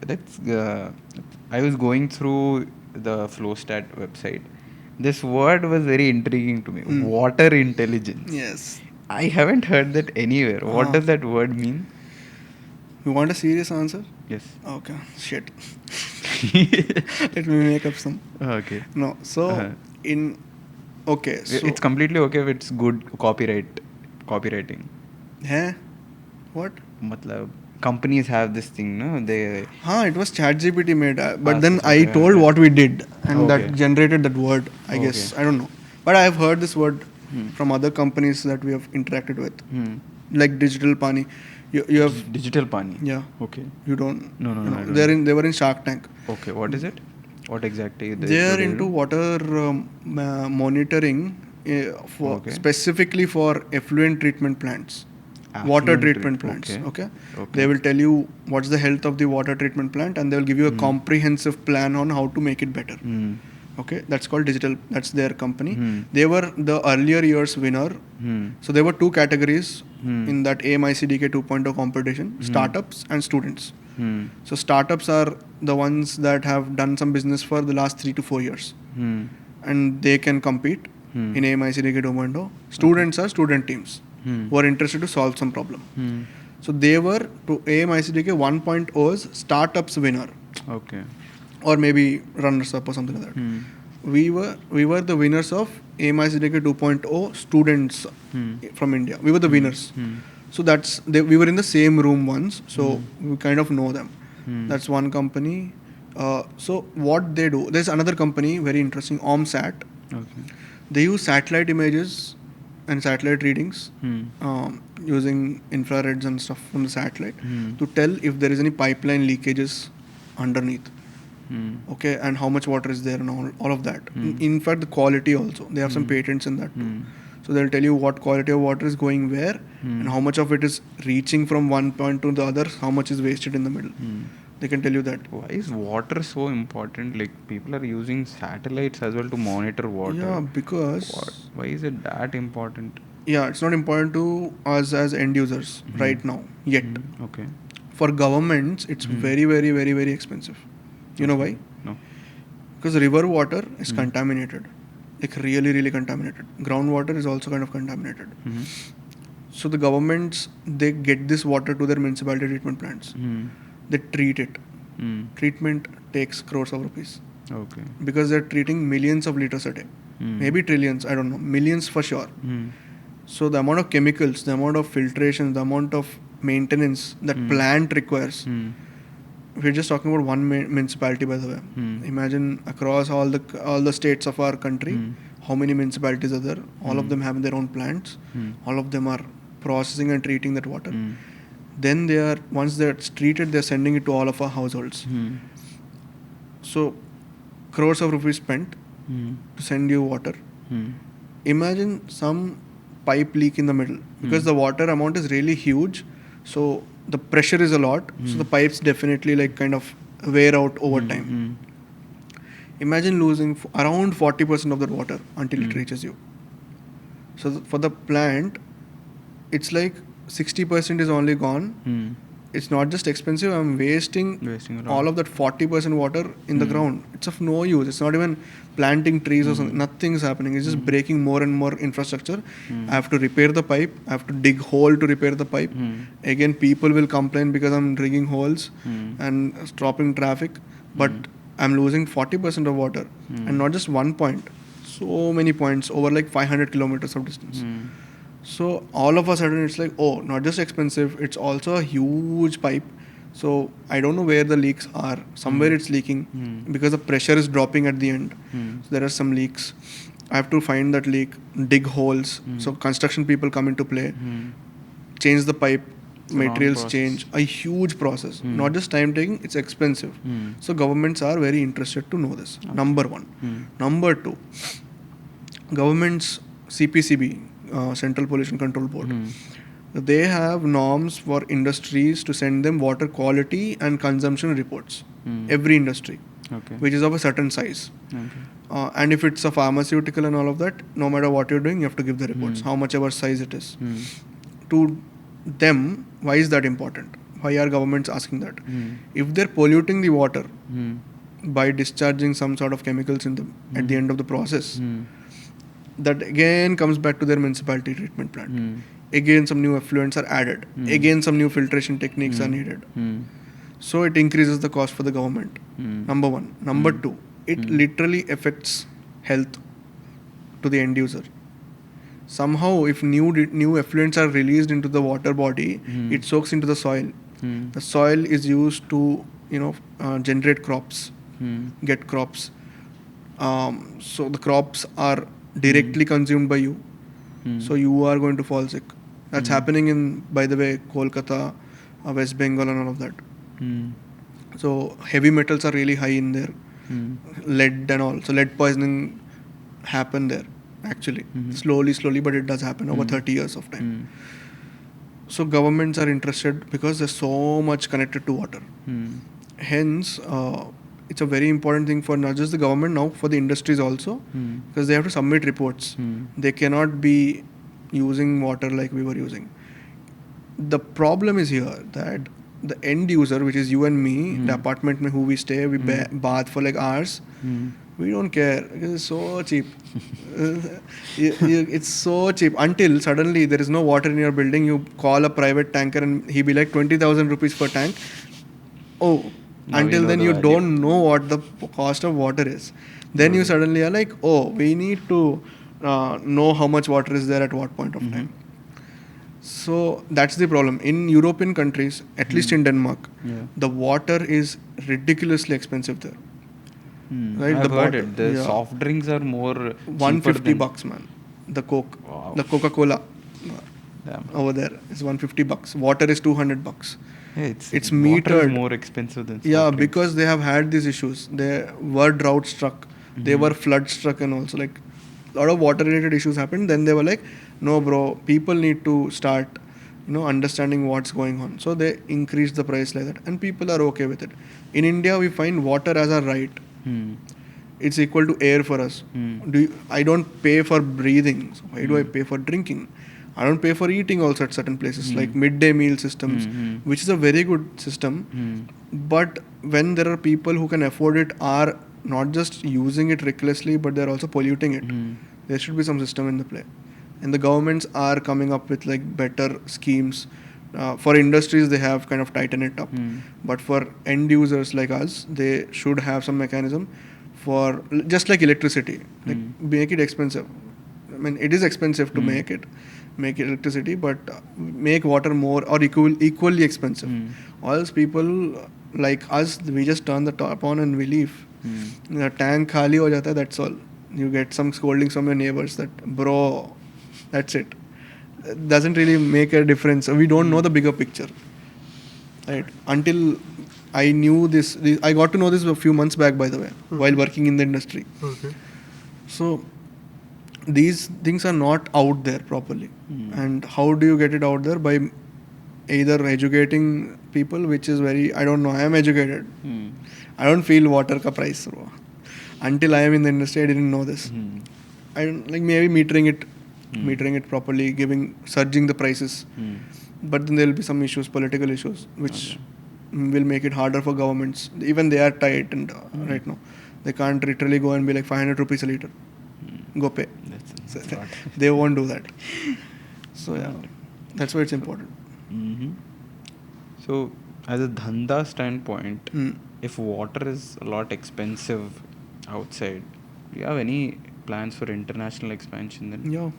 let's. I was going through the Flostat website. This word was very intriguing to me. Water intelligence. Yes. I haven't heard that anywhere. What does that word mean? You want a serious answer? Yes. Okay. Shit. Let me make up some. Okay. No. So okay. So it's completely okay if it's good copywriting. Huh? What? Matlab, companies have this thing, no? They. It was ChatGPT made, but then I told what we did, and that generated that word. I guess I don't know, but I have heard this word from other companies that we have interacted with, like Digital Pani. You have Digital Pani. Yeah. Okay. You don't. No. I don't They were in Shark Tank. Okay. What is it? What exactly? They are into water monitoring specifically for effluent treatment plants. Water treatment plants. Okay. They will tell you what's the health of the water treatment plant, and they will give you a comprehensive plan on how to make it better. Okay, that's called Digital. That's their company. They were the earlier years winner. So there were two categories in that AMIC 2.0 competition: startups and students. So startups are the ones that have done some business for the last 3 to 4 years, and they can compete in AMIC 2.0. Students are student teams who are interested to solve some problem. So they were to AMIC 1.0's startups winner. Okay. Or maybe runners up or something like that. We were the winners of AMIC 2.0 students from India. We were the winners. So we were in the same room once, so we kind of know them. That's one company. So what they do, there's another company, very interesting, OMSAT. Okay. They use satellite images and satellite readings using infrareds and stuff from the satellite to tell if there is any pipeline leakages underneath. Okay, and how much water is there and all of that. In fact, the quality also. They have some patents in that too. So they'll tell you what quality of water is going where and how much of it is reaching from one point to the other, how much is wasted in the middle. They can tell you that. Why is water so important? Like, people are using satellites as well to monitor water. Yeah, because... Why is it that important? Yeah, it's not important to us as end users right now, yet. Okay. For governments, it's very, very, very, very expensive. You know why? No. Because river water is contaminated. Like really, really contaminated. Groundwater is also kind of contaminated. So the governments, they get this water to their municipality treatment plants. They treat it. Treatment takes crores of rupees. Okay. Because they're treating millions of liters a day. Maybe trillions, I don't know. Millions for sure. So the amount of chemicals, the amount of filtration, the amount of maintenance that plant requires. We're just talking about one municipality, by the way. Imagine across all the states of our country, how many municipalities are there? All of them have their own plants. All of them are processing and treating that water. Then once that's treated, they're sending it to all of our households. So crores of rupees spent to send you water. Imagine some pipe leak in the middle, because the water amount is really huge. So the pressure is a lot, so the pipes definitely like kind of wear out over time. Imagine losing around 40% of that water until it reaches you. So for the plant, it's like 60% is only gone, it's not just expensive, I'm wasting Wasting a lot. all of that 40% water in the ground. It's of no use. It's not even planting trees or something. Nothing's happening. It's just breaking more and more infrastructure. I have to repair the pipe. I have to dig hole to repair the pipe. Again, people will complain because I'm digging holes and stopping traffic. But I'm losing 40% of water. And not just one point. So many points over like 500 kilometers of distance. So all of a sudden it's like, oh, not just expensive, it's also a huge pipe. So I don't know where the leaks are. Somewhere it's leaking because the pressure is dropping at the end. So there are some leaks. I have to find that leak, dig holes. So construction people come into play, change the pipe, a long materials process. change. A huge process. Not just time taking, it's expensive. So governments are very interested to know this. Number one. Number two, governments, CPCB, Central Pollution Control Board, they have norms for industries to send them water quality and consumption reports. Every industry, Okay. which is of a certain size. Okay. And if it's a pharmaceutical and all of that, no matter what you're doing, you have to give the reports, how much ever size it is. To them, why is that important? Why are governments asking that? If they're polluting the water by discharging some sort of chemicals in the at the end of the process, that again comes back to their municipality treatment plant. Again, some new effluents are added. Again, some new filtration techniques are needed. So it increases the cost for the government. Number one. Number two, it literally affects health to the end user. Somehow, if new effluents are released into the water body, it soaks into the soil. The soil is used to generate crops, get crops. So the crops are directly consumed by you. So you are going to fall sick. That's happening in, by the way, Kolkata, West Bengal and all of that. So heavy metals are really high in there. Lead and all. So lead poisoning happened there actually. Slowly, but it does happen over 30 years of time. So governments are interested because there's so much connected to water. Hence, it's a very important thing for not just the government, now for the industries also, because they have to submit reports. They cannot be using water like we were using. The problem is here that the end user, which is you and me, the apartment who we stay, we bath for like hours. We don't care because it's so cheap. It's so cheap until suddenly there is no water in your building. You call a private tanker and he be like 20,000 rupees per tank. Oh. Now Until then, the you value. don't know what the cost of water is. Then you suddenly are like, oh, we need to know how much water is there at what point of time. So that's the problem. In European countries, at least in Denmark, the water is ridiculously expensive there. Right? I've The heard bottle- it. The yeah. soft drinks are more $150, man. The Coke, Wow. the Coca-Cola Damn. over there is $150. Water is $200. Yeah, It's water is metered. more expensive than soft Yeah, drinks. because they have had these issues. They were drought struck. They were flood struck and also like a lot of water related issues happened. Then they were like, no bro, people need to start understanding what's going on. So they increased the price like that and people are okay with it. In India, we find water as a right. It's equal to air for us. I don't pay for breathing. So why do I pay for drinking? I don't pay for eating also at certain places like midday meal systems, which is a very good system. But when there are people who can afford it are not just using it recklessly, but they're also polluting it. There should be some system in the play. And the governments are coming up with like better schemes. For industries, they have kind of tightened it up. But for end users like us, they should have some mechanism for just like electricity, like make it expensive. I mean, it is expensive to make electricity, but make water more or equally expensive. All those people like us, we just turn the top on and we leave. The tank khali ho jata hai, that's all. You get some scoldings from your neighbors that, bro, that's it. It doesn't really make a difference. We don't know the bigger picture. Right? Until I knew this, I got to know this a few months back, by the way, while working in the industry. Okay. So these things are not out there properly. And how do you get it out there? By either educating people, which is very, I don't know, I am educated. I don't feel water ka price. Bro. Until I am in the industry, I didn't know this. I don't, like maybe metering it properly, surging the prices. but then there will be some issues, political issues, which will make it harder for governments. Even they are tight and right now. They can't literally go and be like 500 rupees a liter. Go pay. So they won't do that. So yeah, that's why it's important. Mm-hmm. So as a Dhanda standpoint, Mm. if water is a lot expensive outside, do you have any plans for international expansion then? Yeah.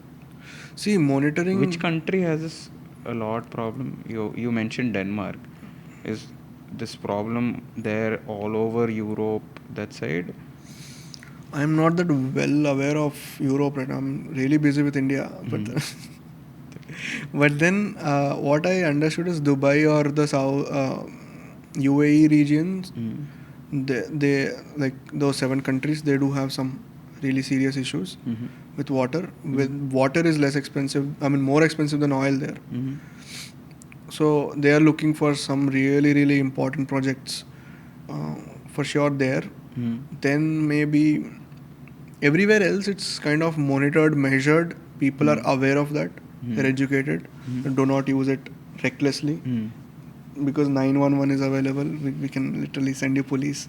See, monitoring. Which country has this a lot problem? You mentioned Denmark. Is this problem there all over Europe, that side? I'm not that well aware of Europe right now. I'm really busy with India. But then what I understood is Dubai or the UAE regions, they like those 7 countries, they do have some really serious issues with water. With water is less expensive. I mean, more expensive than oil there. So they are looking for some really, really important projects for sure there. Then maybe everywhere else it's kind of monitored, measured. People are aware of that. They're educated. Do not use it recklessly because 911 is available. We can literally send you police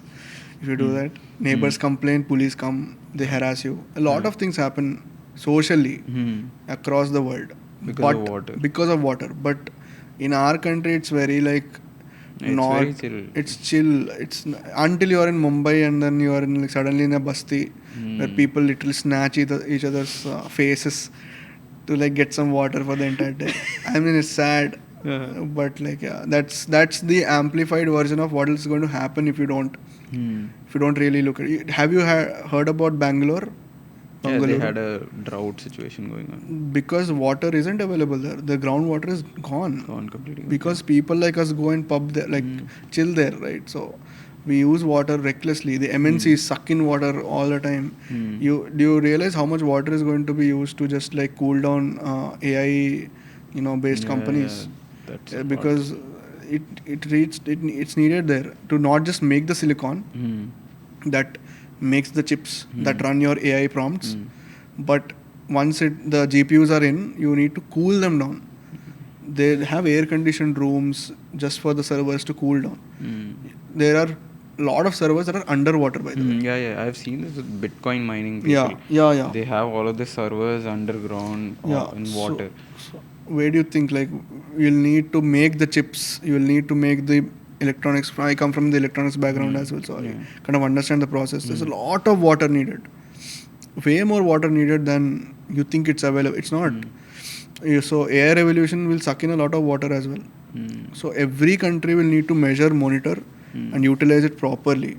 if you do that. Neighbors complain, police come, they harass you. A lot of things happen socially across the world because of water. But in our country, it's very like very chill. It's chill. It's until you are in Mumbai and then you are in like suddenly in a basti where people literally snatch each other's faces to like get some water for the entire day. I mean, it's sad, but like that's the amplified version of what is going to happen if you don't really look at it. Have you heard about Bangalore? Yeah, they had a drought situation going on. Because water isn't available there. The groundwater is gone. Gone completely. Because people like us go and pub there, like chill there, right? So we use water recklessly. The MNCs suck in water all the time. Do you realize how much water is going to be used to just like cool down AI, based companies? That's Because it's needed there to not just make the silicon that makes the chips that run your AI prompts, but once the GPUs are in, you need to cool them down. They have air-conditioned rooms just for the servers to cool down. There are a lot of servers that are underwater, by the way. Yeah, I've seen this with Bitcoin mining people. Yeah. They have all of the servers underground in water. So where do you think you'll need to make the chips? You'll need to make the electronics. I come from the electronics background as well, so I kind of understand the process. There's a lot of water needed. Way more water needed than you think it's available. It's not. So AI revolution will suck in a lot of water as well. So every country will need to measure, monitor, and utilize it properly.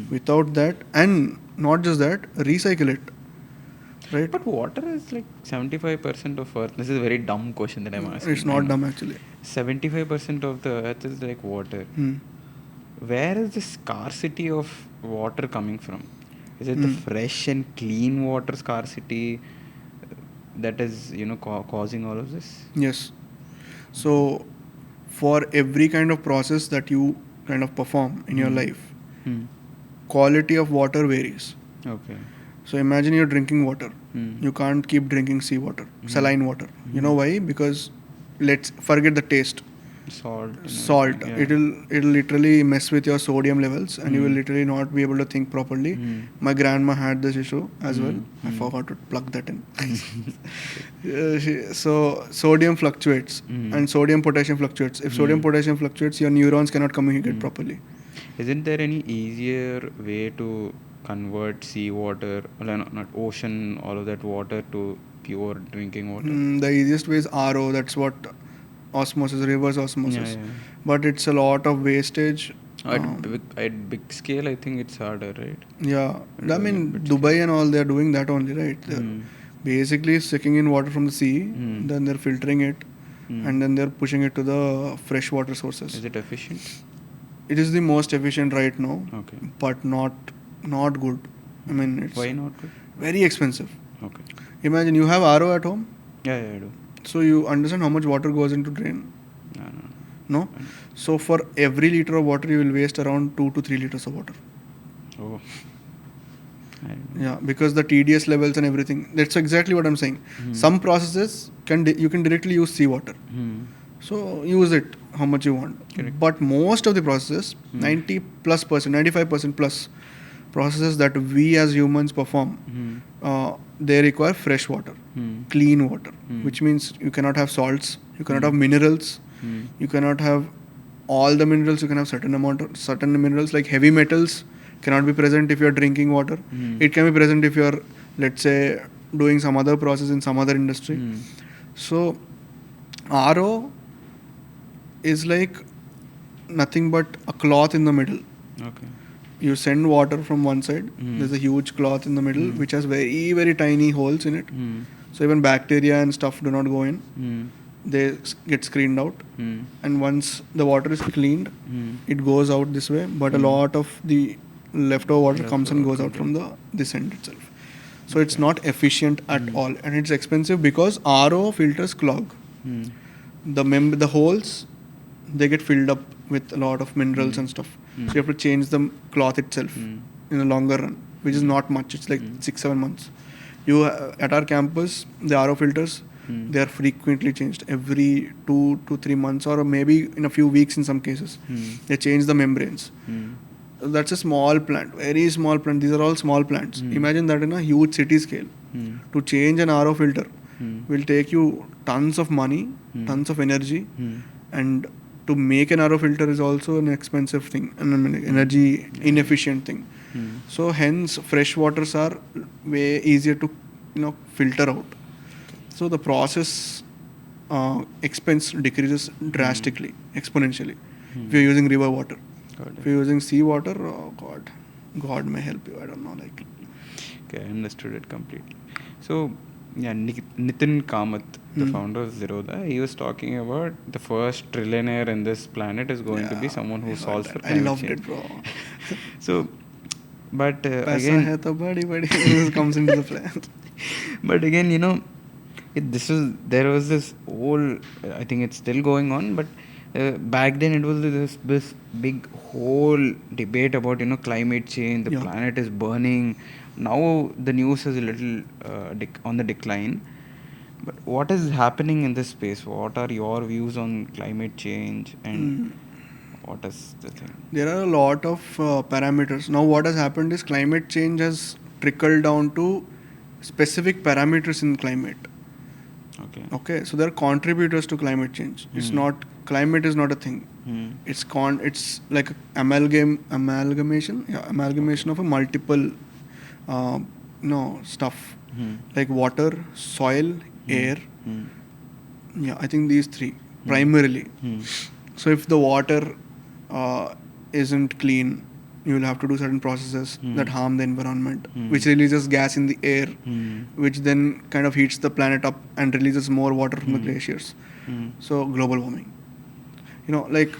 Without that, and not just that, recycle it. Right? But water is like 75% of Earth. This is a very dumb question that I'm asking. It's not dumb actually. 75% of the Earth is like water. Where is the scarcity of water coming from? Is it the fresh and clean water scarcity that is, causing all of this? Yes. So, for every kind of process that you kind of perform in your life, quality of water varies. Okay. So, imagine you're drinking water. You can't keep drinking seawater, saline water. You know why? Because let's forget the taste. Salt. Yeah. It'll literally mess with your sodium levels, and you will literally not be able to think properly. My grandma had this issue as well. I forgot to plug that in. So sodium fluctuates, and sodium potassium fluctuates. If sodium potassium fluctuates, your neurons cannot communicate properly. Isn't there any easier way to convert seawater, not ocean, all of that water to pure drinking water? The easiest way is RO. That's what osmosis, reverse osmosis. Yeah. But it's a lot of wastage. At big scale, I think it's harder, right? Yeah. I mean, Dubai and all, they're doing that only, right? They're basically sucking in water from the sea, then they're filtering it, and then they're pushing it to the freshwater sources. Is it efficient? It is the most efficient right now, Okay. but not good. I mean, it's Why not good? very expensive. Okay. Imagine you have RO at home, Yeah, I do. so you understand how much water goes into drain. No? So for every liter of water, you will waste around 2 to 3 liters of water. Oh. I don't know. Yeah, because the TDS levels and everything. That's exactly what I'm saying. Some processes you can directly use seawater. So use it how much you want. Correct. But most of the processes, 90+%, 95% plus processes that we as humans perform, they require fresh water, clean water, which means you cannot have salts, you cannot have minerals, you cannot have all the minerals. You can have certain minerals like heavy metals cannot be present if you are drinking water. It can be present if you are, let's say, doing some other process in some other industry. So RO is like nothing but a cloth in the middle. Okay. You send water from one side, there's a huge cloth in the middle which has very, very tiny holes in it. So even bacteria and stuff do not go in. They get screened out. And once the water is cleaned, it goes out this way. But a lot of the leftover water comes and goes out from this end itself. So it's not efficient at all. And it's expensive because RO filters clog. The holes, they get filled up with a lot of minerals and stuff. So you have to change the cloth itself in the longer run, which is not much. It's like 6-7 months. At our campus, the RO filters, they are frequently changed every 2 to 3 months, or maybe in a few weeks in some cases. They change the membranes. That's a small plant, very small plant. These are all small plants. Imagine that in a huge city scale. To change an RO filter will take you tons of money, tons of energy, and to make an RO filter is also an expensive thing, an energy inefficient thing. So hence fresh waters are way easier to filter out. So the process expense decreases drastically, exponentially. If you're using river water, if you're using sea water, oh God may help you. I don't know, like. Okay, I understood it completely. So yeah, Nitin Kamath, the founder of Zerodha, he was talking about the first trillionaire in this planet is going to be someone who solves for climate change. I loved it, bro. So, but again, hai to badi comes into the plan. But again, there was this whole, I think it's still going on, but back then it was this big whole debate about climate change, the planet is burning. Now the news is a little on the decline. But what is happening in this space? What are your views on climate change, and what is the thing? There are a lot of parameters. Now what has happened is climate change has trickled down to specific parameters in climate. Okay. So there are contributors to climate change. It's not, climate is not a thing. It's like amalgamation of a multiple stuff, like water, soil, air. I think these three primarily. So if the water isn't clean, you will have to do certain processes that harm the environment, which releases gas in the air, which then kind of heats the planet up and releases more water from the glaciers. So global warming, like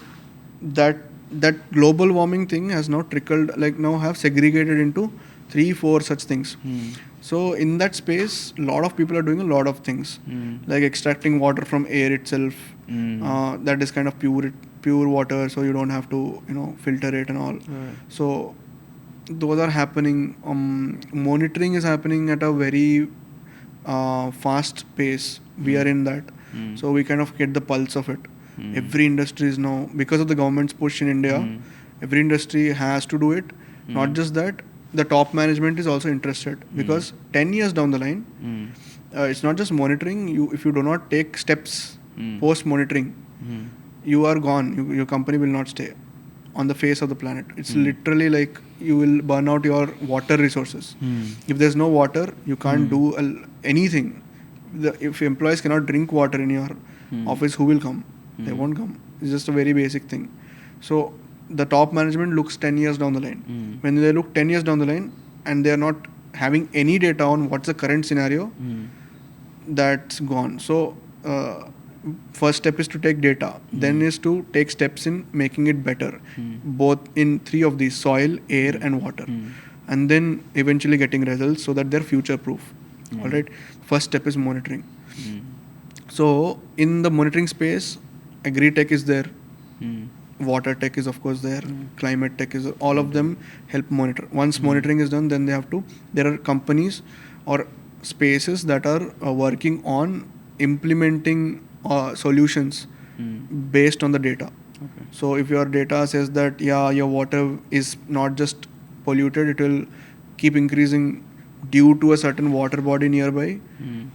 that global warming thing has now trickled, like now have segregated into 3-4 such things. So in that space, a lot of people are doing a lot of things, like extracting water from air itself. That is kind of pure water, so you don't have to filter it and all. So those are happening. Monitoring is happening at a very fast pace. We are in that, so we kind of get the pulse of it. Every industry is now, because of the government's push in India, every industry has to do it. Not just that, the top management is also interested, because 10 years down the line, it's not just monitoring. If you do not take steps post monitoring, you are gone. Your company will not stay on the face of the planet. It's literally like you will burn out your water resources. If there's no water, you can't do anything. If employees cannot drink water in your office, who will come? They won't come. It's just a very basic thing. So the top management looks 10 years down the line. When they look 10 years down the line and they are not having any data on what's the current scenario, that's gone. So first step is to take data, then is to take steps in making it better, both in 3 of these: soil, air and water, and then eventually getting results so that they're future proof. Alright, first step is monitoring. So in the monitoring space, agri-tech is there, water tech is of course there, climate tech is, all of them help monitor. Once monitoring is done, then there are companies or spaces that are working on implementing solutions based on the data. Okay. So if your data says that your water is not just polluted, it will keep increasing due to a certain water body nearby,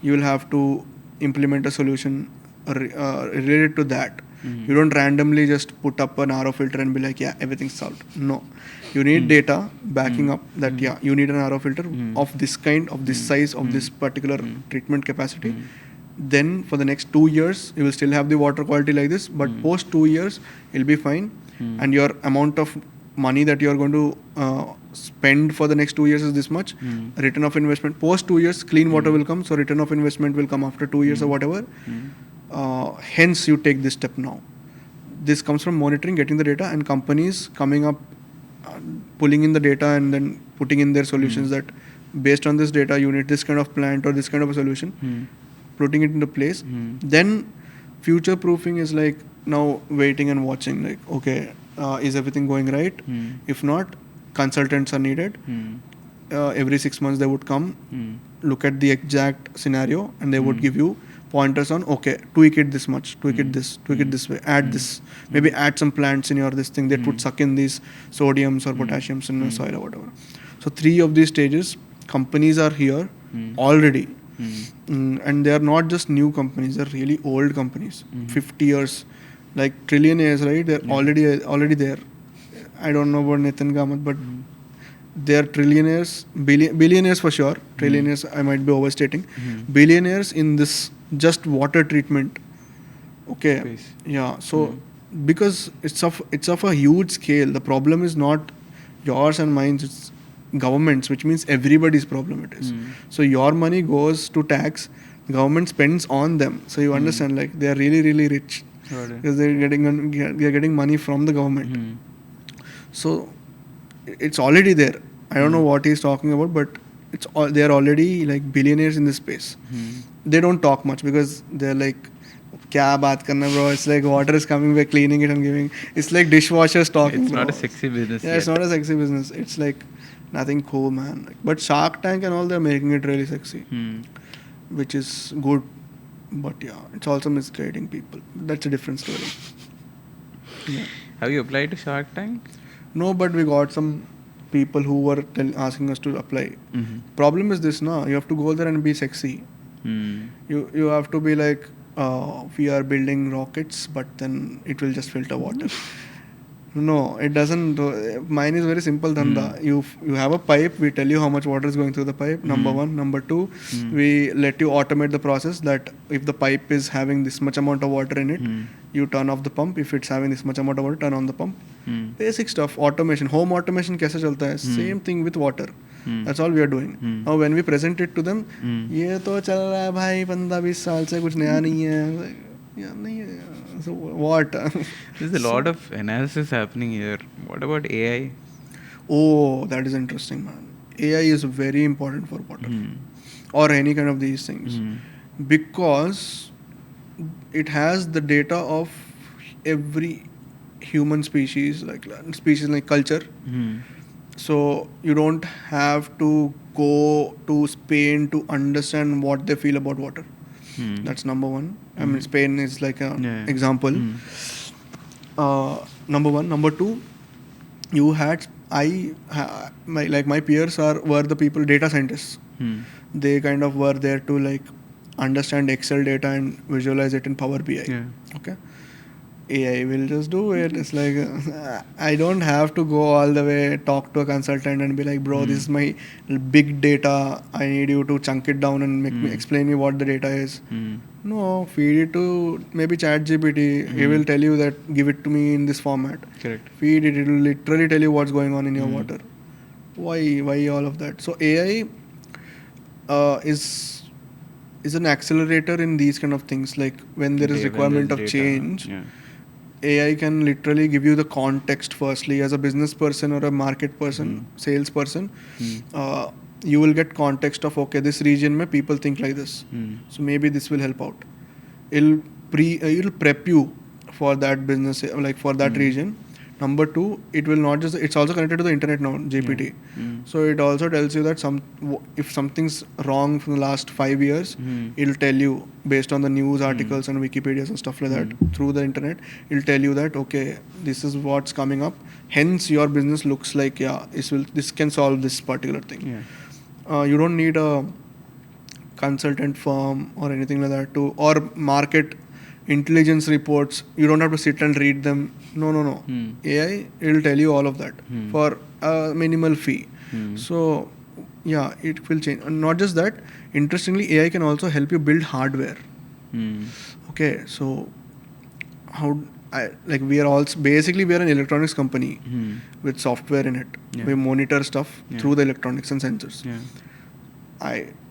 you will have to implement a solution related to that. You don't randomly just put up an RO filter and be like, yeah, everything's solved. No. You need data backing up that, you need an RO filter of this kind, of this size, of this particular treatment capacity. Then for the next 2 years, you will still have the water quality like this, but post 2 years, it'll be fine. And your amount of money that you're going to spend for the next 2 years is this much. Return of investment, post 2 years, clean water will come. So return of investment will come after 2 years or whatever. Hence, you take this step now. This comes from monitoring, getting the data, and companies coming up, pulling in the data and then putting in their solutions that based on this data, you need this kind of plant or this kind of a solution, putting it into place. Then future proofing is like now waiting and watching, like, okay, is everything going right? If not, consultants are needed. Every 6 months they would come, look at the exact scenario, and they would give you pointers on, okay, tweak it this much, tweak it this way, add this, maybe add some plants in your this thing that would suck in these sodiums or potassiums in the soil or whatever. So 3 of these stages, companies are here already. And they are not just new companies, they're really old companies, 50 years, like trillionaires, right? They're already there. I don't know about Nitin Kamath, but they're trillionaires, billionaires for sure. Trillionaires, I might be overstating. Billionaires in this just water treatment. Okay. Space. Yeah. So because it's of a huge scale. The problem is not yours and mine. It's governments, which means everybody's problem it is. So your money goes to tax. Government spends on them. So you understand, like, they are really, really rich because they're getting money from the government. So it's already there. I don't know what he's talking about, but they're already like billionaires in this space. They don't talk much because they're like, kya baat karna, bro? It's like water is coming, we're cleaning it and giving. It's like dishwashers talking. It's bro. not a sexy business. Yeah, it's not a sexy business. It's like nothing cool, man. Like, but Shark Tank and all, they're making it really sexy, which is good. But yeah, it's also misguiding people. That's a different story. Yeah. Have you applied to Shark Tank? No, but we got some people who were asking us to apply. Problem is this, now you have to go there and be sexy. You have to be like, we are building rockets, but then it will just filter water. No, it doesn't. Mine is very simple, Dhanda. You have a pipe, we tell you how much water is going through the pipe, number one. Number two, we let you automate the process that if the pipe is having this much amount of water in it, you turn off the pump. If it's having this much amount of water, turn on the pump. Basic stuff, automation. Home automation kaise chalta hai? Same thing with water. That's all we are doing. Now when we present it to them, ये तो चल रहा है भाई 15-20 साल से, कुछ नया नहीं है. Yeah, नहीं है. So what? There's a lot of analysis happening here. What about AI? Oh, that is interesting, man. AI is very important for water or any kind of these things because it has the data of every human species, like culture. So you don't have to go to Spain to understand what they feel about water. That's number one. I mean, Spain is like an example. Number one. Number two, you had my peers were the people, data scientists. They kind of were there to like understand Excel data and visualize it in Power BI. Okay. AI will just do it. It's like I don't have to go all the way, talk to a consultant and be like, bro, this is my big data. I need you to chunk it down and explain me what the data is. No, feed it to maybe ChatGPT. He will tell you that give it to me in this format. Correct. Feed it. It will literally tell you what's going on in your water. Why all of that? So AI is an accelerator in these kind of things. Like when there is requirement of change. AI can literally give you the context firstly as a business person or a market person, salesperson. You will get context of, okay, this region mein people think like this. So maybe this will help out. It'll prep you for that business, like for that region Number two, it will not just, it's also connected to the internet now, GPT. So it also tells you that if something's wrong from the last 5 years, it'll tell you based on the news articles and Wikipedias and stuff like that through the internet. It'll tell you that, okay, this is what's coming up. Hence, your business looks like, this can solve this particular thing. You don't need a consultant firm or anything like that or market intelligence reports. You don't have to sit and read them. No. AI will tell you all of that for a minimal fee. So yeah, it will change. And not just that, interestingly, AI can also help you build hardware. Okay, so we are also basically we are an electronics company with software in it. We monitor stuff through the electronics and sensors.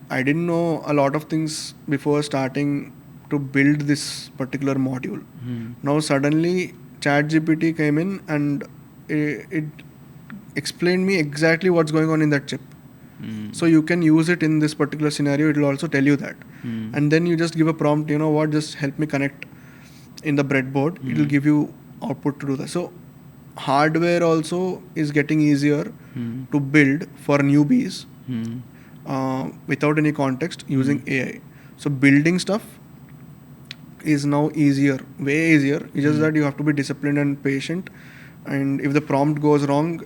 I didn't know a lot of things before starting to build this particular module. Now suddenly ChatGPT came in and it explained me exactly what's going on in that chip. So you can use it in this particular scenario. It will also tell you that. And then you just give a prompt, just help me connect in the breadboard. It will give you output to do that. So hardware also is getting easier to build for newbies without any context using AI. So building stuff is now easier, way easier. It's just that you have to be disciplined and patient. And if the prompt goes wrong,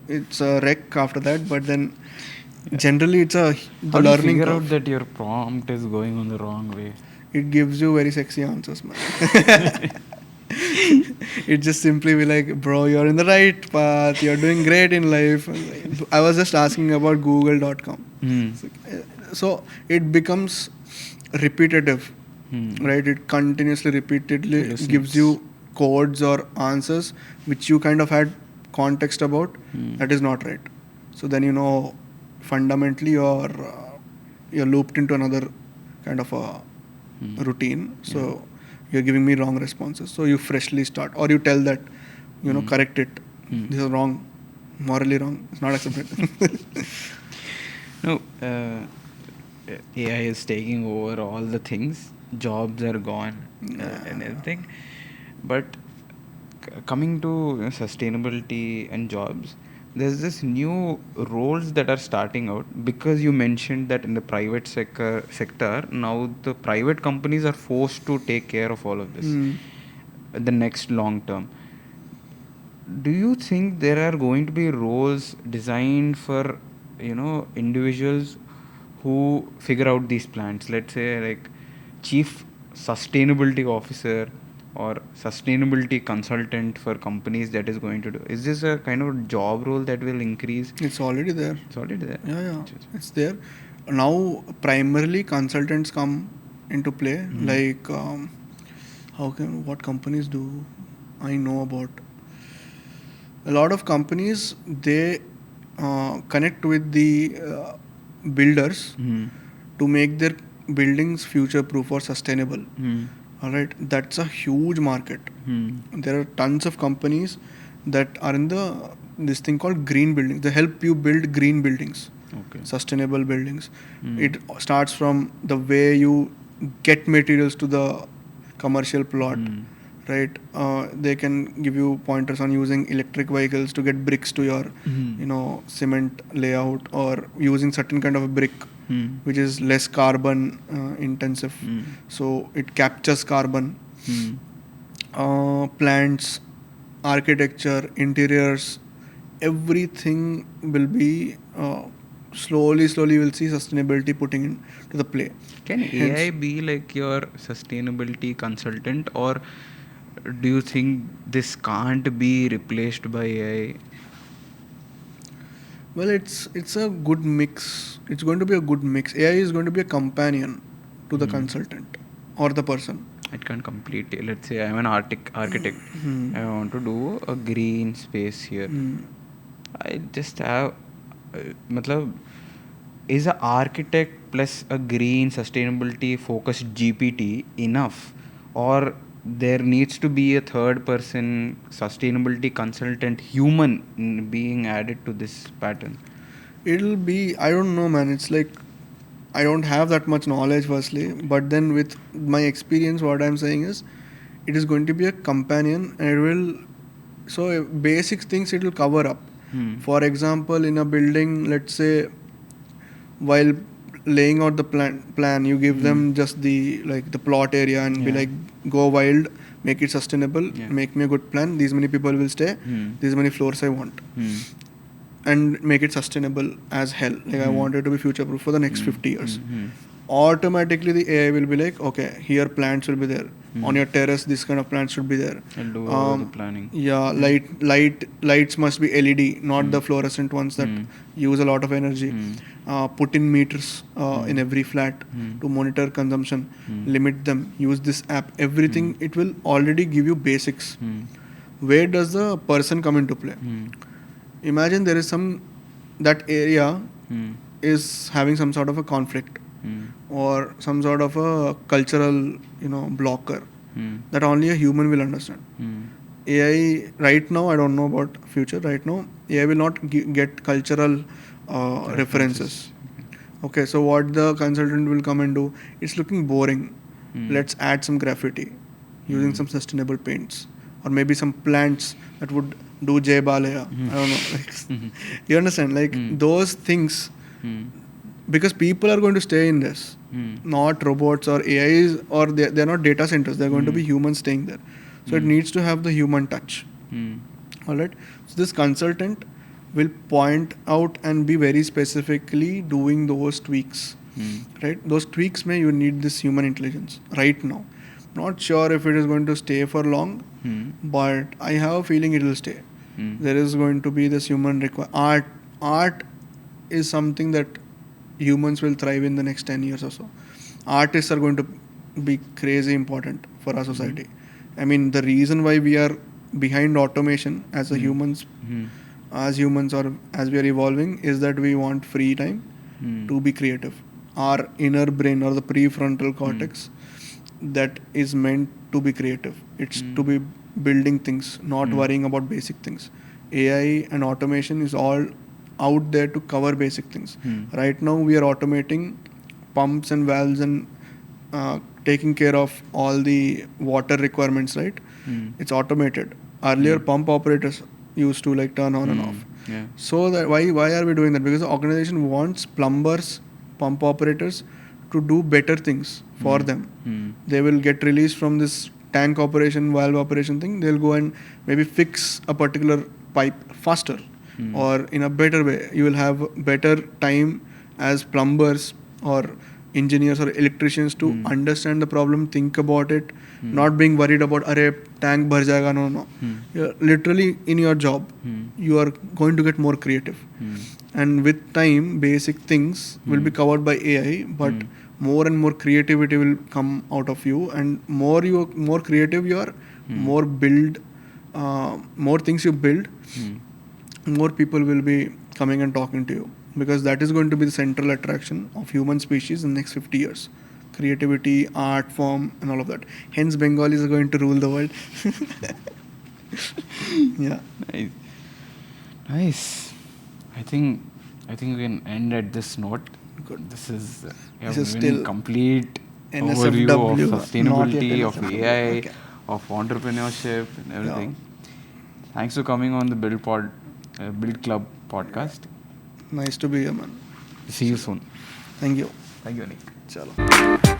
it's a wreck after that. But then generally it's the How learning do you figure curve. out that your prompt is going on the wrong way? It gives you very sexy answers, man. It just simply be like, bro, you're in the right path. You're doing great in life. I was just asking about google.com. So it becomes repetitive, right? It continuously, repeatedly gives you codes or answers which you kind of had context about. That is not right. So then fundamentally you're looped into another kind of a routine. So you're giving me wrong responses. So you freshly start, or you tell that, correct it. This is wrong, morally wrong. It's not accepted. No, AI is taking over all the things. Jobs are gone and everything. But coming to sustainability and jobs, there's this new roles that are starting out, because you mentioned that in the private sector now the private companies are forced to take care of all of this the next long term. Do you think there are going to be roles designed for individuals who figure out these plans? Let's say like chief sustainability officer or sustainability consultant for companies that is going to do. Is this a kind of job role that will increase? It's already there. It's already there. Yeah. It's there. Now, primarily consultants come into play. Like, what companies do I know about? A lot of companies, they connect with the builders to make their buildings future proof or sustainable. All right, that's a huge market. There are tons of companies that are in this thing called green buildings. They help you build green buildings, sustainable buildings. It starts from the way you get materials to the commercial plot, right? They can give you pointers on using electric vehicles to get bricks to your, cement layout, or using certain kind of a brick which is less carbon intensive. So it captures carbon. Plants, architecture, interiors, everything will be slowly we'll see sustainability putting into the play. Can AI be like your sustainability consultant, or do you think this can't be replaced by AI? Well, it's a good mix. It's going to be a good mix. AI is going to be a companion to the consultant or the person. It can't completely. Let's say I'm an architect. I want to do a green space here. I just have, is an architect plus a green sustainability focused GPT enough, or there needs to be a third person sustainability consultant human being added to this pattern? It'll be, I don't know, man. It's like, I don't have that much knowledge firstly, but then with my experience, what I'm saying is it is going to be a companion and it will So basic things it will cover up. For example, in a building, let's say, while laying out the plan, you give them just the plot area and be like, go wild, make it sustainable, make me a good plan. These many people will stay. These many floors I want, and make it sustainable as hell. Like I want it to be future proof for the next 50 years. Automatically the AI will be like, okay, here plants will be there. On your terrace, this kind of plants should be there. And do all the planning. Yeah, lights must be LED, not the fluorescent ones that use a lot of energy. Put in meters in every flat to monitor consumption, limit them, use this app. Everything, it will already give you basics. Where does the person come into play? Imagine there is that area is having some sort of a conflict or some sort of a cultural, blocker that only a human will understand. AI right now, I don't know about future. Right now, AI will not get cultural references. Okay, so what the consultant will come and do? It's looking boring. Let's add some graffiti using some sustainable paints, or maybe some plants that would do Jay Balaya. I don't know. You understand? Those things, because people are going to stay in this, not robots or AIs, or they're not data centers. They're going to be humans staying there. So it needs to have the human touch. All right. So this consultant will point out and be very specifically doing those tweaks. Right. Those tweaks you need this human intelligence right now. Not sure if it is going to stay for long, but I have a feeling it will stay. There is going to be this human art is something that humans will thrive in the next 10 years or so. Artists are going to be crazy important for our society. I mean, the reason why we are behind automation as humans or as we are evolving is that we want free time to be creative. Our inner brain or the prefrontal cortex that is meant to be creative. It's to be building things, not worrying about basic things. AI and automation is all out there to cover basic things. Right now we are automating pumps and valves and taking care of all the water requirements, right? It's automated. Earlier pump operators used to turn on and off. So that why are we doing that? Because the organization wants plumbers, pump operators to do better things for them. They will get released from this tank operation, valve operation thing. They'll go and maybe fix a particular pipe faster or in a better way. You will have better time as plumbers or engineers or electricians to understand the problem, think about it, not being worried about tank bhar jayega. No. You're literally in your job, you are going to get more creative. And with time, basic things will be covered by AI, but more and more creativity will come out of you, and more creative you are, more things you build, more people will be coming and talking to you, because that is going to be the central attraction of human species in the next 50 years. Creativity, art form, and all of that. Hence, Bengalis are going to rule the world. Yeah. Nice. I think we can end at this note. Good. This is still complete NSFW, overview of sustainability, not yet of NSFW. AI, Okay. of entrepreneurship, and everything. Thanks for coming on the Build Club podcast. Nice to be here, man. See you soon. Thank you. Thank you, Anik. Chalo.